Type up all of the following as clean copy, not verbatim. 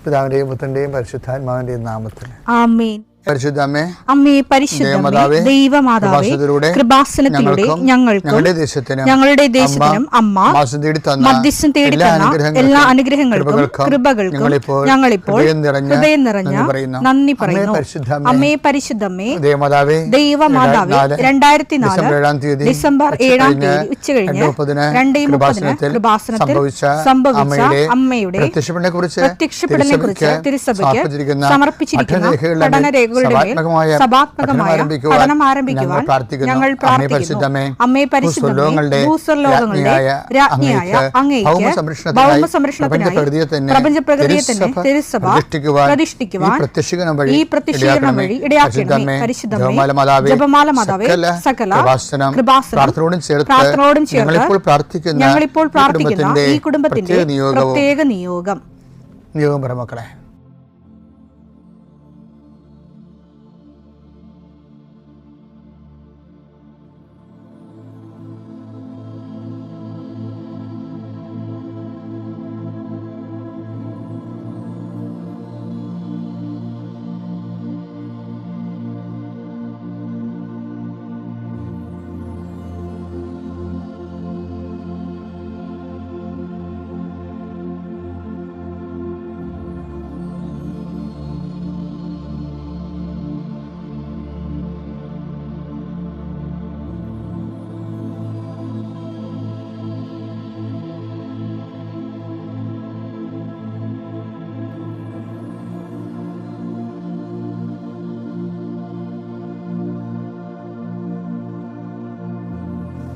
പിതാവിന്റെയും പുത്രന്റെയും പരിശുദ്ധാത്മാവിന്റെയും നാമത്തിൽ ആമേൻ. പരിശുദ്ധ അമ്മേ, അമ്മേ പരിശുദ്ധമേ, ദൈവമാതാവേ, കൃപാസനത്തിലൂടെ ഞങ്ങൾക്കും ഞങ്ങളുടെ ദേശത്തിനും അമ്മ മധ്യസ്ഥം തേടി തന്ന എല്ലാ അനുഗ്രഹങ്ങൾക്കും കൃപകൾക്കും ഞങ്ങളിപ്പോൾ ഹൃദയം നിറഞ്ഞ നന്ദി പറയുന്നു. അമ്മേ പരിശുദ്ധമേ, ദൈവമാതാവേ, 2004 ഡിസംബർ 7 ഉച്ചകഴിഞ്ഞ് 2:30 കൃപാസനത്തിൽ സംഭവിച്ച അമ്മയുടെ പ്രത്യക്ഷപ്പെടലിനെ കുറിച്ച് തിരുസഭയ്ക്ക് സമർപ്പിച്ചിരിക്കുന്ന പഠനരേഖ സഭാത്മകമായ പഠനം ആരംഭിക്കുവാൻ ഞങ്ങൾ പ്രാർത്ഥിക്കുന്നു. അമ്മേ പരിശുദ്ധമേ, ഭൂസ്വർലോകങ്ങളുടെ രാജ്ഞിയായ അങ്ങേയ്ക്ക് ഭൗമ സംരക്ഷണത്തിനായി പ്രപഞ്ചപ്രകൃതിയെ തന്നെ തിരുസഭ പ്രതിഷ്ഠിക്കുവാൻ ഈ പ്രത്യക്ഷീകരണം വഴി ഇടയാക്കണമേ. പരിശുദ്ധമേ, ജപമാല മാതാവേ, സകല കൃപാസനം പ്രാർത്ഥനയോടും ചേർത്ത് ഞങ്ങളിപ്പോൾ പ്രാർത്ഥിക്കുന്ന ഈ കുടുംബത്തിന്റെ പ്രത്യേക നിയോഗം. മക്കളെ,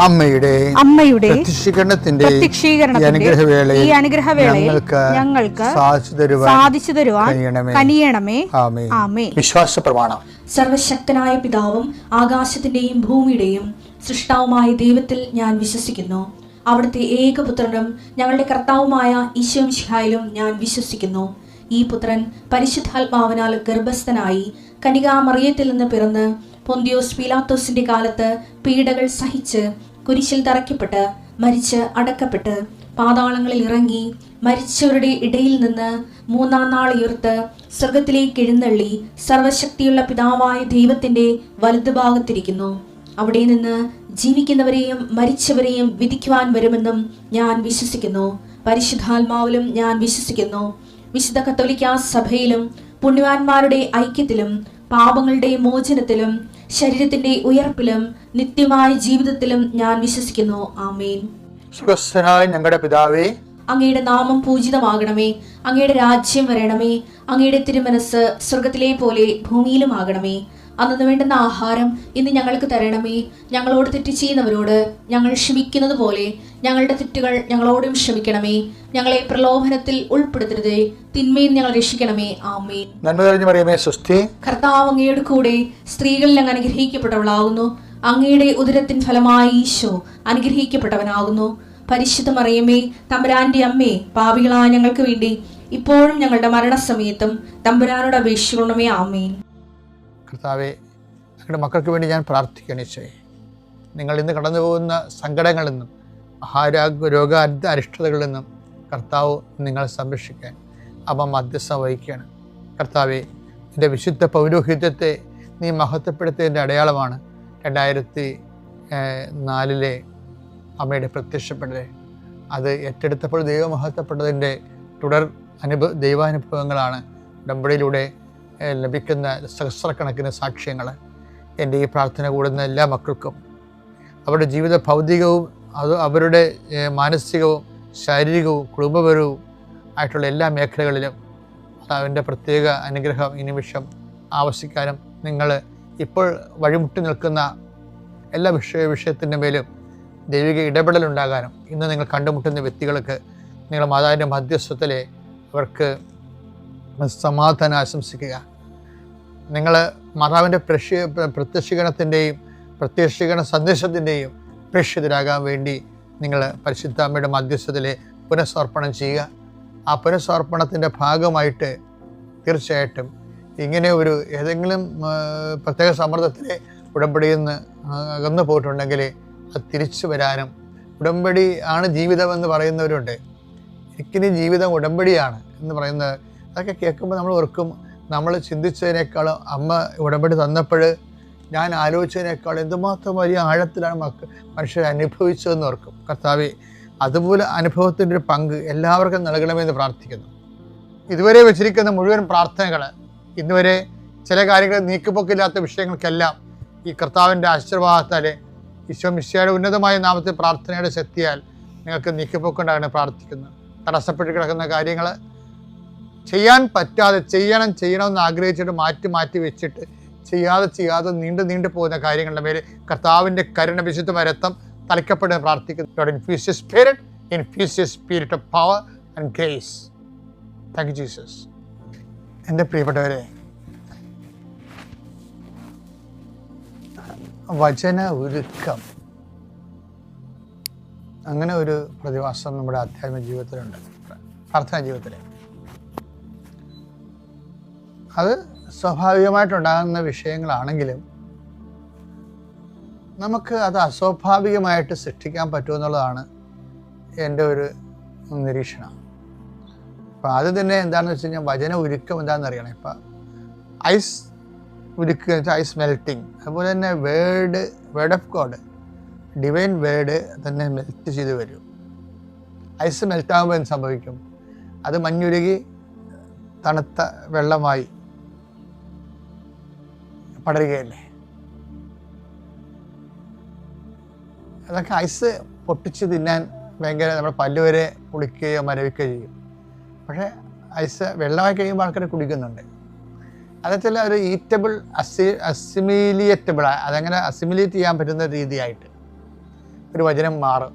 അമ്മയുടെ പ്രത്യക്ഷീകരണത്തിന്റെ ഈ അനുഗ്രഹവേളയിൽ ഞങ്ങൾക്ക് സാധിച്ചു തരുവാൻ കനിയണമേ. ആമേൻ. വിശ്വാസ പ്രമാണം. സർവശക്തനായ പിതാവും ആകാശത്തിന്റെയും ഭൂമിയുടെയും സൃഷ്ടാവുമായ ദൈവത്തിൽ ഞാൻ വിശ്വസിക്കുന്നു. അവിടുത്തെ ഏകപുത്രനും ഞങ്ങളുടെ കർത്താവുമായ ഈശോ മിശിഹായിലും ഞാൻ വിശ്വസിക്കുന്നു. ഈ പുത്രൻ പരിശുദ്ധാത്മാവിനാൽ ഗർഭസ്ഥനായി കന്യകാമറിയത്തിൽ നിന്ന് പിറന്ന് പൊന്തിയോസ് പീലാത്തോസിന്റെ കാലത്ത് പീഡകൾ സഹിച്ച് കുരിശിൽ തറയ്ക്കപ്പെട്ട് മരിച്ച് അടക്കപ്പെട്ട് പാതാളങ്ങളിൽ ഇറങ്ങി മരിച്ചവരുടെ ഇടയിൽ നിന്ന് 3-ാം നാൾ ഉയർത്ത് സ്വർഗത്തിലേക്ക് എഴുന്നള്ളി സർവശക്തിയുള്ള പിതാവായ ദൈവത്തിന്റെ വലതുഭാഗത്തിരിക്കുന്നു. അവിടെ നിന്ന് ജീവിക്കുന്നവരെയും മരിച്ചവരെയും വിധിക്കുവാൻ വരുമെന്നും ഞാൻ വിശ്വസിക്കുന്നു. പരിശുദ്ധാത്മാവിലും ഞാൻ വിശ്വസിക്കുന്നു. വിശുദ്ധ കത്തോലിക്കാ സഭയിലും പുണ്യവാന്മാരുടെ ഐക്യത്തിലും പാപങ്ങളുടെ മോചനത്തിലും ശരീരത്തിന്റെ ഉയർപ്പിലും നിത്യമായ ജീവിതത്തിലും ഞാൻ വിശ്വസിക്കുന്നു. ആമേൻ. ഞങ്ങളുടെ പിതാവേ, അങ്ങയുടെ നാമം പൂജിതമാകണമേ. അങ്ങയുടെ രാജ്യം വരണമേ. അങ്ങയുടെ തിരുമനസ് സ്വർഗത്തിലെ പോലെ ഭൂമിയിലുമാകണമേ. അന്നു വേണ്ടുന്ന ആഹാരം ഇന്ന് ഞങ്ങൾക്ക് തരണമേ. ഞങ്ങളോട് തെറ്റ് ചെയ്യുന്നവരോട് ഞങ്ങൾ ക്ഷമിക്കുന്നത് പോലെ ഞങ്ങളുടെ തെറ്റുകൾ ഞങ്ങളോടും ക്ഷമിക്കണമേ. ഞങ്ങളെ പ്രലോഭനത്തിൽ ഉൾപ്പെടുത്തരുതേ, തിന്മയിൽ ഞങ്ങൾ രക്ഷിക്കണമേ. ആമേൻ. കർത്താവ് അങ്ങയുടെ കൂടെ സ്ത്രീകളിൽ അങ്ങ് അനുഗ്രഹിക്കപ്പെട്ടവളാകുന്നു. അങ്ങയുടെ ഉദരത്തിൻ ഫലമായി ഈശോ അനുഗ്രഹിക്കപ്പെട്ടവനാകുന്നു. പരിശുദ്ധ മറിയമേ, തമ്പുരാന്റെ അമ്മേ, പാപികളായ ഞങ്ങൾക്ക് വേണ്ടി ഇപ്പോഴും ഞങ്ങളുടെ മരണസമയത്തും തമ്പുരാനോട് അപേക്ഷിക്കണമേ. ആമേൻ. കർത്താവെ, ഞങ്ങളുടെ മക്കൾക്ക് വേണ്ടി ഞാൻ പ്രാർത്ഥിക്കണേ. നിങ്ങൾ ഇന്ന് കടന്നു പോകുന്ന സങ്കടങ്ങളിൽ നിന്നും രോഗ അരിഷ്ടതകളിൽ നിന്നും കർത്താവ് നിങ്ങളെ സംരക്ഷിക്കാൻ അമ്മ മധ്യസ്ഥം വഹിക്കുകയാണ്. കർത്താവെ, എൻ്റെ വിശുദ്ധ പൗരോഹിത്യത്തെ നീ മഹത്വപ്പെടുത്തിയതിൻ്റെ അടയാളമാണ് 2004 അമ്മയുടെ പ്രത്യക്ഷപ്പെടൽ. അത് ഏറ്റെടുത്തപ്പോൾ ദൈവം മഹത്വപ്പെട്ടതിൻ്റെ തുടർ ദൈവാനുഭവങ്ങളാണ് ഉടമ്പടിയിലൂടെ ലഭിക്കുന്ന സഹസ്രക്കണക്കിന് സാക്ഷ്യങ്ങൾ. എൻ്റെ ഈ പ്രാർത്ഥന കൂടുന്ന എല്ലാ മക്കൾക്കും അവരുടെ ജീവിത ഭൗതികവും അവരുടെ മാനസികവും ശാരീരികവും കുടുംബപരവും ആയിട്ടുള്ള എല്ലാ മേഖലകളിലും അതിൻ്റെ പ്രത്യേക അനുഗ്രഹം ഈ നിമിഷം ആവശ്യിക്കാനും നിങ്ങൾ ഇപ്പോൾ വഴിമുട്ടി നിൽക്കുന്ന എല്ലാ വിഷയത്തിൻ്റെ മേലും ദൈവിക ഇടപെടലുണ്ടാകാനും ഇന്ന് നിങ്ങൾ കണ്ടുമുട്ടുന്ന വ്യക്തികൾക്ക് നിങ്ങൾ മാതാവിൻ്റെ മധ്യസ്ഥത്തിലെ അവർക്ക് സമാധാനം ആശംസിക്കുക. നിങ്ങൾ മാതാവിൻ്റെ പ്രത്യക്ഷീകരണത്തിൻ്റെയും പ്രത്യക്ഷീകരണ സന്ദേശത്തിൻ്റെയും പ്രേക്ഷിതരാകാൻ വേണ്ടി നിങ്ങൾ പരിശുദ്ധ അമ്മയുടെ മധ്യസ്ഥത്തിലെ പുനഃസമർപ്പണം ചെയ്യുക. ആ പുനഃസമർപ്പണത്തിൻ്റെ ഭാഗമായിട്ട് തീർച്ചയായിട്ടും ഇങ്ങനെ ഒരു ഏതെങ്കിലും പ്രത്യേക സമ്മർദ്ദത്തിലെ ഉടമ്പടിയിൽ നിന്ന് അകന്നു പോയിട്ടുണ്ടെങ്കിൽ അത് തിരിച്ചു വരാനും, ഉടമ്പടി ആണ് ജീവിതമെന്ന് പറയുന്നവരുണ്ട്. എനിക്കിനി ജീവിതം ഉടമ്പടിയാണ് എന്ന് പറയുന്നത് അതൊക്കെ കേൾക്കുമ്പോൾ നമ്മൾ ഓർക്കും, നമ്മൾ ചിന്തിച്ചതിനേക്കാളും അമ്മ ഉടമ്പടി തന്നപ്പോൾ ഞാൻ ആലോചിച്ചതിനേക്കാൾ എന്തുമാത്രം വലിയ ആഴത്തിലാണ് മനുഷ്യർ അനുഭവിച്ചതെന്ന് ഓർക്കും. കർത്താവേ, അതുപോലെ അനുഭവത്തിൻ്റെ ഒരു പങ്ക് എല്ലാവർക്കും നൽകണമെന്ന് പ്രാർത്ഥിക്കുന്നു. ഇതുവരെ വെച്ചിരിക്കുന്ന മുഴുവൻ പ്രാർത്ഥനകൾ, ഇന്നുവരെ ചില കാര്യങ്ങൾ നീക്കുപോക്കില്ലാത്ത വിഷയങ്ങൾക്കെല്ലാം ഈ കർത്താവിൻ്റെ ആശീർവാദത്താൽ ഈശോ മിശിഹായുടെ ഉന്നതമായ നാമത്തിൽ പ്രാർത്ഥനയുടെ ശക്തിയാൽ നിങ്ങൾക്ക് നീക്കുപോക്കുണ്ടാകണം പ്രാർത്ഥിക്കുന്നു. തടസ്സപ്പെട്ട് കിടക്കുന്ന കാര്യങ്ങൾ ചെയ്യാൻ പറ്റാതെ ചെയ്യണമെന്ന് ആഗ്രഹിച്ചിട്ട് മാറ്റി വെച്ചിട്ട് ചെയ്യാതെ നീണ്ടു പോകുന്ന കാര്യങ്ങളുടെ മേലെ കർത്താവിൻ്റെ കരുണ വിശുദ്ധമായ രക്തം തളിക്കപ്പെടാൻ പ്രാർത്ഥിക്കുന്നു. God infuse your spirit, infuse your spirit of power and grace. Thank you, Jesus. എൻ്റെ പ്രിയപ്പെട്ടവരെ, വചന ഒരുക്കം, അങ്ങനെ ഒരു പ്രതിഭാസം നമ്മുടെ ആധ്യാത്മിക ജീവിതത്തിലുണ്ട്, പ്രാർത്ഥനാ ജീവിതത്തിൽ. അത് സ്വാഭാവികമായിട്ടുണ്ടാകുന്ന വിഷയങ്ങളാണെങ്കിലും നമുക്ക് അത് അസ്വാഭാവികമായിട്ട് സൃഷ്ടിക്കാൻ പറ്റുമെന്നുള്ളതാണ് എൻ്റെ ഒരു നിരീക്ഷണം. അപ്പം അത് തന്നെ എന്താണെന്ന് വെച്ച് കഴിഞ്ഞാൽ വചന ഒരുക്കം എന്താണെന്ന് അറിയണം. ഇപ്പം ഐസ് ഉരുക്കുക എന്ന് വെച്ചാൽ ഐസ് മെൽറ്റിങ്. അതുപോലെ തന്നെ word of God, divine word തന്നെ മെൽറ്റ് ചെയ്ത് വരും. ഐസ് മെൽറ്റാകുമ്പോൾ എന്ത് സംഭവിക്കും? അത് മഞ്ഞുരുകി തണുത്ത വെള്ളമായി പടരുകയല്ലേ. അതൊക്കെ ഐസ് പൊട്ടിച്ച് തിന്നാൻ ഭയങ്കര നമ്മുടെ പല്ലുവരെ പുളിക്കുകയോ മരവിക്കുകയോ ചെയ്യും. പക്ഷേ ഐസ് വെള്ളമായി കഴിയുമ്പോൾ ആൾക്കാർ കുടിക്കുന്നുണ്ട്. അതെച്ചാൽ ഒരു ഈറ്റബിൾ അസിമിലിയേറ്റബിൾ, അതങ്ങനെ അസിമിലേറ്റ് ചെയ്യാൻ പറ്റുന്ന രീതിയായിട്ട് ഒരു വചനം മാറും.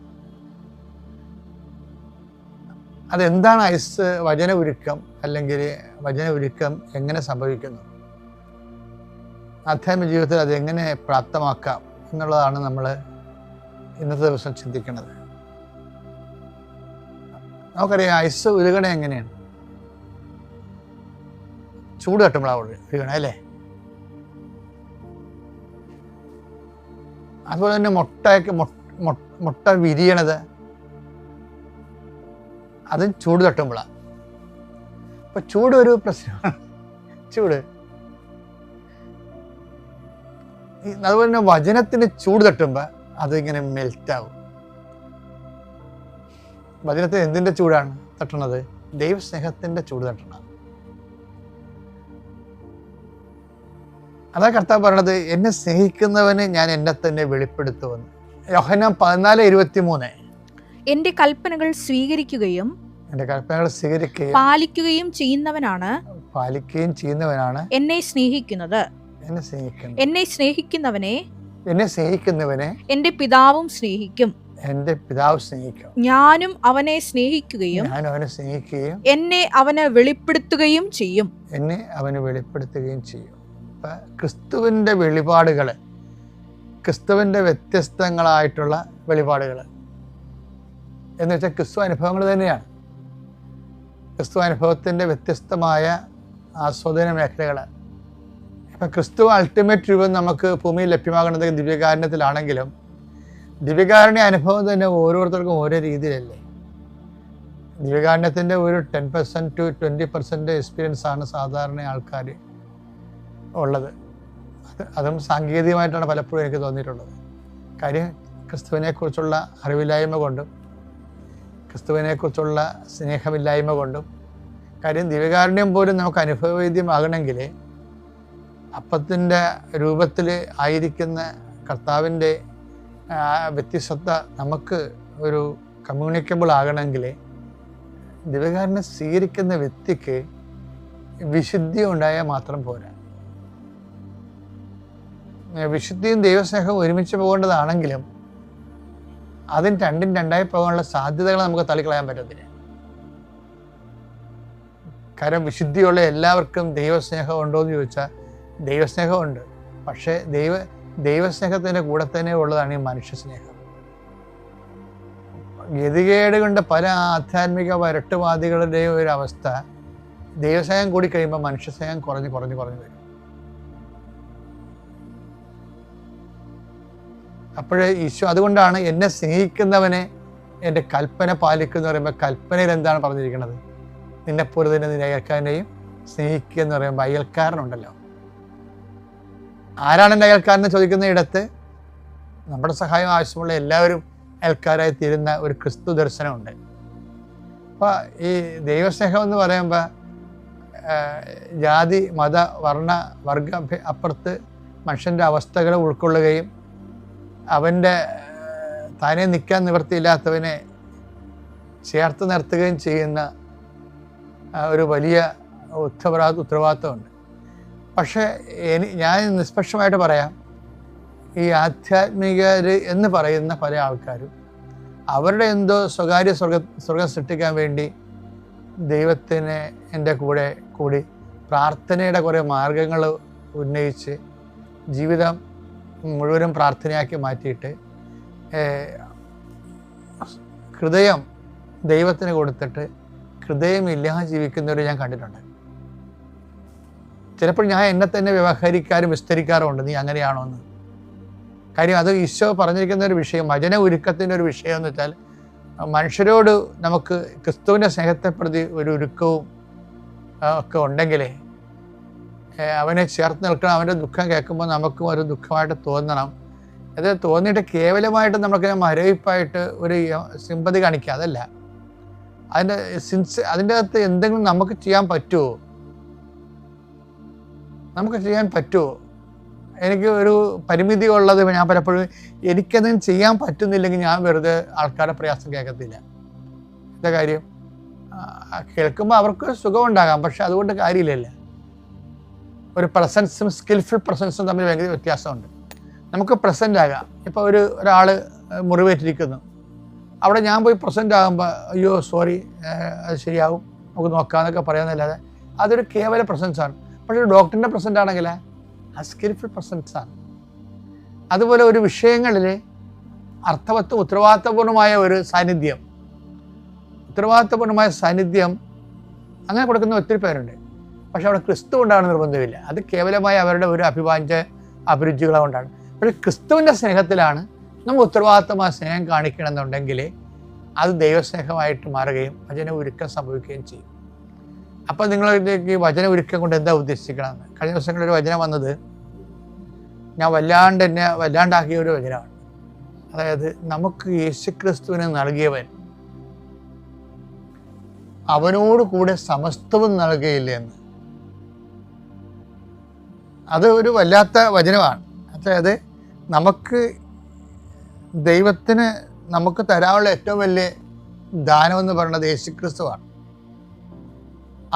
അതെന്താണ് ഐസ് വചന ഉരുക്കം, അല്ലെങ്കിൽ വചന ഉരുക്കം എങ്ങനെ സംഭവിക്കുന്നു, ആധ്യാത്മിക ജീവിതത്തിൽ അതെങ്ങനെ പ്രാപ്തമാക്കാം എന്നുള്ളതാണ് നമ്മൾ ഇന്നത്തെ ദിവസം ചിന്തിക്കുന്നത്. നമുക്കറിയാം, ഐസ് ഉരുകണ എങ്ങനെയാണ്? ചൂട് തട്ടുമ്പോഴാണ് ഉരുകണേ അല്ലേ. അതുപോലെ തന്നെ മുട്ട വിരിയണത് അതും ചൂട് തട്ടുമ്പോഴാണ്. അപ്പം ചൂട് ഒരു പ്രശ്നമാണ്. ചൂട് അതുപോലെ തന്നെ വചനത്തിന് ചൂട് തട്ടുമ്പോൾ അതിങ്ങനെ മെൽറ്റാവും. വചനത്തിന് എന്തിൻ്റെ ചൂടാണ് തട്ടണത്? ദൈവസ്നേഹത്തിൻ്റെ ചൂട് തട്ടണം. അതാ കർത്താവ് പറയണത്, എന്നെ സ്നേഹിക്കുന്നവന് ഞാൻ എന്നെ തന്നെ വെളിപ്പെടുത്തുമെന്ന്. യോഹന്നാൻ 14:23. എന്റെ കൽപ്പനകൾ സ്വീകരിക്കുകയും പാലിക്കുകയും ചെയ്യുന്നവനാണ് എന്നെ സ്നേഹിക്കുന്നത്. എന്നെ സ്നേഹിക്കുന്നവനെ എന്റെ പിതാവും സ്നേഹിക്കും. ഞാനും അവനെ സ്നേഹിക്കുകയും എന്നെ അവന് വെളിപ്പെടുത്തുകയും ചെയ്യും. ക്രിസ്തുവിൻ്റെ വെളിപാടുകൾ, ക്രിസ്തുവിൻ്റെ വ്യത്യസ്തങ്ങളായിട്ടുള്ള വെളിപാടുകൾ എന്ന് വെച്ചാൽ ക്രിസ്തു അനുഭവങ്ങൾ തന്നെയാണ്. ക്രിസ്തു അനുഭവത്തിൻ്റെ വ്യത്യസ്തമായ ആസ്വാദന മേഖലകൾ. ഇപ്പം ക്രിസ്തു അൾട്ടിമേറ്റ് രൂപം നമുക്ക് ഭൂമിയിൽ ലഭ്യമാകുന്നത് ദിവ്യകാരുണ്യത്തിലാണെങ്കിലും ദിവ്യകാരുണ്യ അനുഭവം തന്നെ ഓരോരുത്തർക്കും ഓരോ രീതിയിലല്ലേ. ദിവ്യകാരുണ്യത്തിൻ്റെ ഒരു 10% to 20% എക്സ്പീരിയൻസ് ആണ് സാധാരണ ആൾക്കാർ ഉള്ളത്. അതും സാങ്കേതികമായിട്ടാണ് പലപ്പോഴും എനിക്ക് തോന്നിയിട്ടുള്ളത്. കാര്യം ക്രിസ്തുവിനെക്കുറിച്ചുള്ള അറിവില്ലായ്മ കൊണ്ടും ക്രിസ്തുവിനെക്കുറിച്ചുള്ള സ്നേഹമില്ലായ്മ കൊണ്ടും. കാര്യം ദിവ്യകാരുണ്യം പോലും നമുക്ക് അനുഭവവേദ്യമാകണമെങ്കിൽ അപ്പത്തിൻ്റെ രൂപത്തിൽ ആയിരിക്കുന്ന കർത്താവിൻ്റെ വ്യത്യസ്തത നമുക്ക് ഒരു കമ്മ്യൂണിക്കബിൾ ആകണമെങ്കിൽ ദിവ്യകാരുണ്യം സ്വീകരിക്കുന്ന വ്യക്തിക്ക് വിശുദ്ധി ഉണ്ടായാൽ മാത്രം പോരാ. വിശുദ്ധിയും ദൈവസ്നേഹവും ഒരുമിച്ച് പോകേണ്ടതാണെങ്കിലും അതിന് രണ്ടും രണ്ടായി പോകാനുള്ള സാധ്യതകൾ നമുക്ക് തള്ളിക്കളയാൻ പറ്റത്തില്ല. കാരണം വിശുദ്ധിയുള്ള എല്ലാവർക്കും ദൈവസ്നേഹം ഉണ്ടോ എന്ന് ചോദിച്ചാൽ ദൈവസ്നേഹമുണ്ട്. പക്ഷേ ദൈവസ്നേഹത്തിൻ്റെ കൂടെ തന്നെ ഉള്ളതാണ് ഈ മനുഷ്യസ്നേഹം. ഗതികേട് കൊണ്ട് പല ആധ്യാത്മിക വരട്ടുവാദികളുടെയും ഒരു അവസ്ഥ, ദൈവസ്നേഹം കൂടി കഴിയുമ്പോൾ മനുഷ്യസ്നേഹം കുറഞ്ഞു വരും. അപ്പോഴേ ഈശോ അതുകൊണ്ടാണ് എന്നെ സ്നേഹിക്കുന്നവനെ എൻ്റെ കൽപ്പന പാലിക്കുന്നു പറയുമ്പോൾ കൽപ്പനയിൽ എന്താണ് പറഞ്ഞിരിക്കുന്നത്? നിന്നെപ്പോലെ തന്നെ നിന്നെ അയക്കാനെയും സ്നേഹിക്കുക എന്ന് പറയുമ്പോൾ അയൽക്കാരനുണ്ടല്ലോ. ആരാണ് എൻ്റെ അയൽക്കാരനെ ചോദിക്കുന്ന ഇടത്ത് നമ്മുടെ സഹായം ആവശ്യമുള്ള എല്ലാവരും അയൽക്കാരായി തീരുന്ന ഒരു ക്രിസ്തു ദർശനമുണ്ട്. അപ്പോൾ ഈ ദൈവസ്നേഹം എന്ന് പറയുമ്പോൾ ജാതി മത വർണ്ണ വർഗ അപ്പുറത്ത് മനുഷ്യൻ്റെ അവസ്ഥകളെ ഉൾക്കൊള്ളുകയും അവൻ്റെ താനെ നിൽക്കാൻ നിവൃത്തിയില്ലാത്തവനെ ചേർത്ത് നിർത്തുകയും ചെയ്യുന്ന ഒരു വലിയ ഉത്തരവാദിത്വമുണ്ട്. പക്ഷേ ഞാൻ നിഷ്പക്ഷമായിട്ട് പറയാം, ഈ ആധ്യാത്മികർ എന്ന് പറയുന്ന പല ആൾക്കാരും അവരുടെ എന്തോ സ്വകാര്യ സ്വർഗം സൃഷ്ടിക്കാൻ വേണ്ടി ദൈവത്തിന് എൻ്റെ കൂടി പ്രാർത്ഥനയുടെ കുറേ മാർഗങ്ങൾ ഉന്നയിച്ച് ജീവിതം മുഴുവനും പ്രാർത്ഥനയാക്കി മാറ്റിയിട്ട് ഹൃദയം ദൈവത്തിന് കൊടുത്തിട്ട് ഹൃദയമില്ലാതെ ജീവിക്കുന്നവരെ ഞാൻ കണ്ടിട്ടുണ്ട്. ചിലപ്പോൾ ഞാൻ എന്നെ തന്നെ വ്യവഹരിക്കാനും വിസ്തരിക്കാറുമുണ്ട്, നീ അങ്ങനെയാണോ എന്ന്. കാര്യം അത് ഈശോ പറഞ്ഞിരിക്കുന്ന ഒരു വിഷയം, വചന ഒരുക്കത്തിൻ്റെ ഒരു വിഷയം എന്ന് വെച്ചാൽ മനുഷ്യരോട് നമുക്ക് ക്രിസ്തുവിൻ്റെ സ്നേഹത്തെ പ്രതി ഒരു ഒരുക്കവും ഒക്കെ ഉണ്ടെങ്കിലേ അവനെ ചേർത്ത് നിൽക്കണം. അവൻ്റെ ദുഃഖം കേൾക്കുമ്പോൾ നമുക്കും ഒരു ദുഃഖമായിട്ട് തോന്നണം. അത് തോന്നിയിട്ട് കേവലമായിട്ട് നമുക്ക് മരവിപ്പായിട്ട് ഒരു സിമ്പതി കാണിക്കുക, അതല്ല. അതിൻ്റെ അകത്ത് എന്തെങ്കിലും നമുക്ക് ചെയ്യാൻ പറ്റുമോ? എനിക്ക് ഒരു പരിമിതി ഉള്ളത് ഞാൻ പലപ്പോഴും എനിക്കതിന് ചെയ്യാൻ പറ്റുന്നില്ലെങ്കിൽ ഞാൻ വെറുതെ ആൾക്കാരുടെ പ്രയാസം കേൾക്കത്തില്ല. എന്താ കാര്യം? കേൾക്കുമ്പോൾ അവർക്ക് സുഖമുണ്ടാകാം, പക്ഷെ അതുകൊണ്ട് കാര്യമില്ലല്ല. ഒരു പ്രസൻസും സ്കിൽഫുൾ പ്രസൻസും തമ്മിൽ ഭയങ്കര വ്യത്യാസമുണ്ട്. നമുക്ക് പ്രസൻ്റ് ആകാം. ഇപ്പോൾ ഒരാൾ മുറിവേറ്റിരിക്കുന്നു, അവിടെ ഞാൻ പോയി പ്രസൻ്റ് ആകുമ്പോൾ അയ്യോ സോറി അത് ശരിയാവും നമുക്ക് നോക്കാമെന്നൊക്കെ പറയാമെന്നല്ലാതെ അതൊരു കേവല പ്രസൻസാണ്. പക്ഷേ ഒരു ഡോക്ടറിൻ്റെ പ്രസൻ്റ് ആണെങ്കിൽ ആ സ്കിൽഫുൾ പ്രസൻസാണ്. അതുപോലെ ഒരു വിഷയങ്ങളിൽ അർത്ഥവത്തും ഉത്തരവാദിത്തപൂർണമായ ഒരു സാന്നിധ്യം അങ്ങനെ കൊടുക്കുന്ന ഒത്തിരി പേരുണ്ട്. പക്ഷെ അവിടെ ക്രിസ്തു കൊണ്ടാണ് നിർബന്ധമില്ല. അത് കേവലമായ അവരുടെ ഒരു അഭിരുചികളെ കൊണ്ടാണ്. പക്ഷേ ക്രിസ്തുവിൻ്റെ സ്നേഹത്തിലാണ് നമ്മൾ ഉത്തരവാദിത്തമായ സ്നേഹം കാണിക്കണമെന്നുണ്ടെങ്കിൽ അത് ദൈവസ്നേഹമായിട്ട് മാറുകയും വചന ഒരുക്കം സംഭവിക്കുകയും ചെയ്യും. അപ്പോൾ നിങ്ങളിലേക്ക് വചന ഒരുക്കം കൊണ്ട് എന്താ ഉദ്ദേശിക്കണമെന്ന് കഴിഞ്ഞ ദിവസങ്ങളൊരു വചനം വന്നത് ഞാൻ വല്ലാണ്ടാക്കിയ ഒരു വചനമാണ്. അതായത് നമുക്ക് യേശുക്രിസ്തുവിനെ നൽകിയവൻ അവനോട് കൂടെ സമസ്തവും നൽകുകയില്ല എന്ന്. അത് ഒരു വല്ലാത്ത വചനമാണ്. അതായത് ദൈവത്തിന് നമുക്ക് തരാനുള്ള ഏറ്റവും വലിയ ദാനം എന്ന് പറയുന്നത് യേശുക്രിസ്തുവാണ്.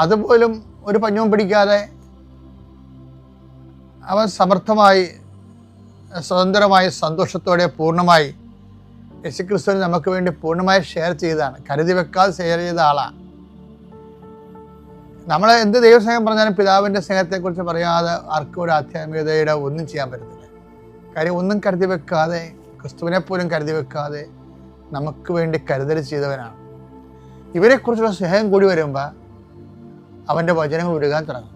അതുപോലും ഒരു പഞ്ഞവും പിടിക്കാതെ അവൻ സമർത്ഥമായി സ്വതന്ത്രമായി സന്തോഷത്തോടെ പൂർണ്ണമായി യേശുക്രിസ്തുവിനെ നമുക്ക് വേണ്ടി പൂർണ്ണമായി ഷെയർ ചെയ്തതാണ്. കരുതി വെക്കാതെ ഷെയർ ചെയ്ത ആളാണ്. നമ്മൾ എന്ത് ദൈവസ്നേഹം പറഞ്ഞാലും പിതാവിൻ്റെ സ്നേഹത്തെക്കുറിച്ച് പറയാതെ ആർക്കും ഒരു ആധ്യാത്മികതയുടെ ഒന്നും ചെയ്യാൻ പറ്റത്തില്ല. കാര്യം ഒന്നും കരുതി വെക്കാതെ, ക്രിസ്തുവിനെ പോലും കരുതി വെക്കാതെ നമുക്ക് വേണ്ടി കരുതൽ ചെയ്തവനാണ്. ഇവരെക്കുറിച്ചുള്ള സ്നേഹം കൂടി വരുമ്പോൾ അവൻ്റെ വചനങ്ങൾ ഉരുകാൻ തുടങ്ങും.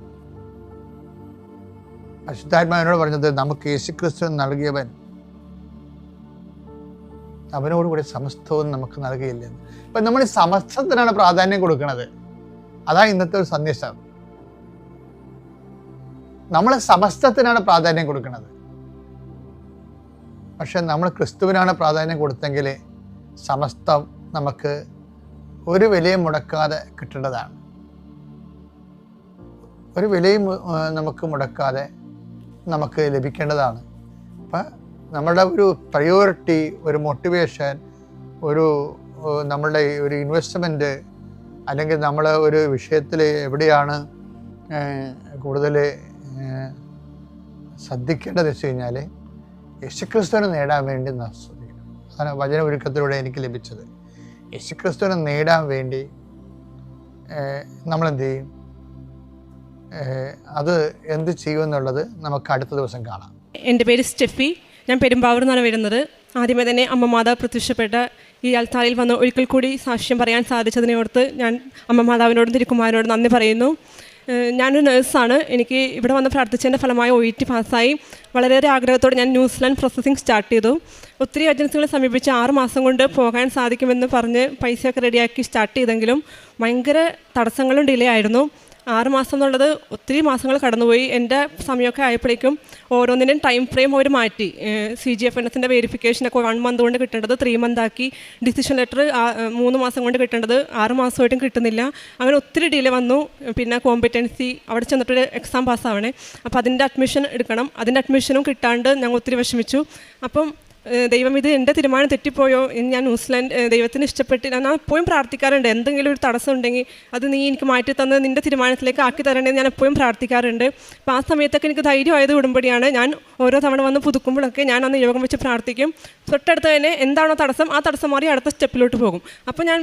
പരിശുദ്ധാത്മാവിനോട് പറഞ്ഞത് നമുക്ക് യേശുക്രിസ്തു നൽകിയവൻ അവനോടുകൂടി സമസ്തവും നമുക്ക് നൽകിയില്ലെന്ന്. ഇപ്പം നമ്മൾ ഈ സമസ്തത്തിനാണ് പ്രാധാന്യം കൊടുക്കുന്നത്. അതാണ് ഇന്നത്തെ ഒരു സന്ദേശം. നമ്മൾ സമസ്തത്തിനാണ് പ്രാധാന്യം കൊടുക്കുന്നത്. പക്ഷെ നമ്മൾ ക്രിസ്തുവിനാണ് പ്രാധാന്യം കൊടുത്തെങ്കിൽ സമസ്തം നമുക്ക് ഒരു വിലയും മുടക്കാതെ കിട്ടേണ്ടതാണ്. ഒരു വിലയും നമുക്ക് മുടക്കാതെ നമുക്ക് ലഭിക്കേണ്ടതാണ്. അപ്പം നമ്മുടെ ഒരു പ്രയോറിറ്റി, ഒരു മോട്ടിവേഷൻ, നമ്മളുടെ ഒരു ഇൻവെസ്റ്റ്മെൻറ്റ്, അല്ലെങ്കിൽ നമ്മൾ ഒരു വിഷയത്തിൽ എവിടെയാണ് കൂടുതൽ ശ്രദ്ധിക്കേണ്ടത് വെച്ച് കഴിഞ്ഞാൽ യേശുക്രിസ്തുവിനെ നേടാൻ വേണ്ടി ശ്രദ്ധിക്കണം. അതാണ് വചന ഒരുക്കത്തിലൂടെ എനിക്ക് ലഭിച്ചത്. യേശുക്രിസ്തുവിനെ നേടാൻ വേണ്ടി നമ്മളെന്ത് ചെയ്യും, അത് എന്ത് ചെയ്യുമെന്നുള്ളത് നമുക്ക് അടുത്ത ദിവസം കാണാം. എൻ്റെ പേര് സ്റ്റെഫി, ഞാൻ പെരുമ്പാവൂർ നിന്നാണ് വരുന്നത്. ആദ്യമേ തന്നെ അമ്മ മാതാവ് പ്രത്യക്ഷപ്പെട്ട ഈ അൽത്താരയിൽ വന്ന് ഒരിക്കൽ കൂടി സാക്ഷ്യം പറയാൻ സാധിച്ചതിനോർത്ത് ഞാൻ അമ്മ മാതാവിനോടും തിരുക്കുമാരനോടും നന്ദി പറയുന്നു. ഞാനൊരു നേഴ്സാണ്. എനിക്ക് ഇവിടെ വന്ന് പ്രാർത്ഥിച്ചതിൻ്റെ ഫലമായി OET പാസ്സായി. വളരെയേറെ ആഗ്രഹത്തോടെ ഞാൻ ന്യൂസിലാൻഡ് പ്രോസസ്സിംഗ് സ്റ്റാർട്ട് ചെയ്തു. ഒത്തിരി ഏജൻസികളെ സമീപിച്ച് 6 മാസം കൊണ്ട് പോകാൻ സാധിക്കുമെന്ന് പറഞ്ഞ് പൈസയൊക്കെ റെഡിയാക്കി സ്റ്റാർട്ട് ചെയ്തെങ്കിലും ഭയങ്കര തടസ്സങ്ങളും ഡിലേ ആയിരുന്നു. 6 മാസം എന്നുള്ളത് ഒത്തിരി മാസങ്ങൾ കടന്നുപോയി. എൻ്റെ സമയമൊക്കെ ആയപ്പോഴേക്കും ഓരോന്നിൻ്റെയും ടൈം ഫ്രെയിം അവർ മാറ്റി. CGFNSൻ്റെ വെരിഫിക്കേഷനൊക്കെ 1 മന്ത് കൊണ്ട് കിട്ടേണ്ടത് 3 മന്ത് ആക്കി. ഡിസിഷൻ ലെറ്റർ 3 മാസം കൊണ്ട് കിട്ടേണ്ടത് 6 മാസമായിട്ടും കിട്ടുന്നില്ല. അങ്ങനെ ഒത്തിരി ഡിലേ വന്നു. പിന്നെ കോമ്പറ്റൻസി അവിടെ ചെന്നിട്ടൊരു എക്സാം പാസ്സാവണേ, അപ്പോൾ അതിൻ്റെ അഡ്മിഷൻ എടുക്കണം. അതിൻ്റെ അഡ്മിഷനും കിട്ടാണ്ട് ഞങ്ങൾ ഒത്തിരി വിഷമിച്ചു. അപ്പം ദൈവം ഇത് എൻ്റെ തീരുമാനം തെറ്റിപ്പോയോ, ഞാൻ ന്യൂസിലാൻഡ് ദൈവത്തിന് ഇഷ്ടപ്പെട്ടില്ല. ഞാൻ എപ്പോഴും പ്രാർത്ഥിക്കാറുണ്ട്, എന്തെങ്കിലും ഒരു തടസ്സം ഉണ്ടെങ്കിൽ അത് നീ എനിക്ക് മാറ്റി തന്ന് നിൻ്റെ തീരുമാനത്തിലേക്ക് ആക്കി തരേണ്ടത് ഞാൻ എപ്പോഴും പ്രാർത്ഥിക്കാറുണ്ട്. അപ്പോൾ ആ സമയത്തൊക്കെ എനിക്ക് ധൈര്യമായത് ഉടമ്പടിയാണ്. ഞാൻ ഓരോ തവണ വന്ന് പുതുക്കുമ്പോഴൊക്കെ ഞാൻ അന്ന് യോഗം വെച്ച് പ്രാർത്ഥിക്കും. തൊട്ടടുത്ത് തന്നെ എന്താണോ തടസ്സം, ആ തടസ്സം മാറി അടുത്ത സ്റ്റെപ്പിലോട്ട് പോകും. അപ്പോൾ ഞാൻ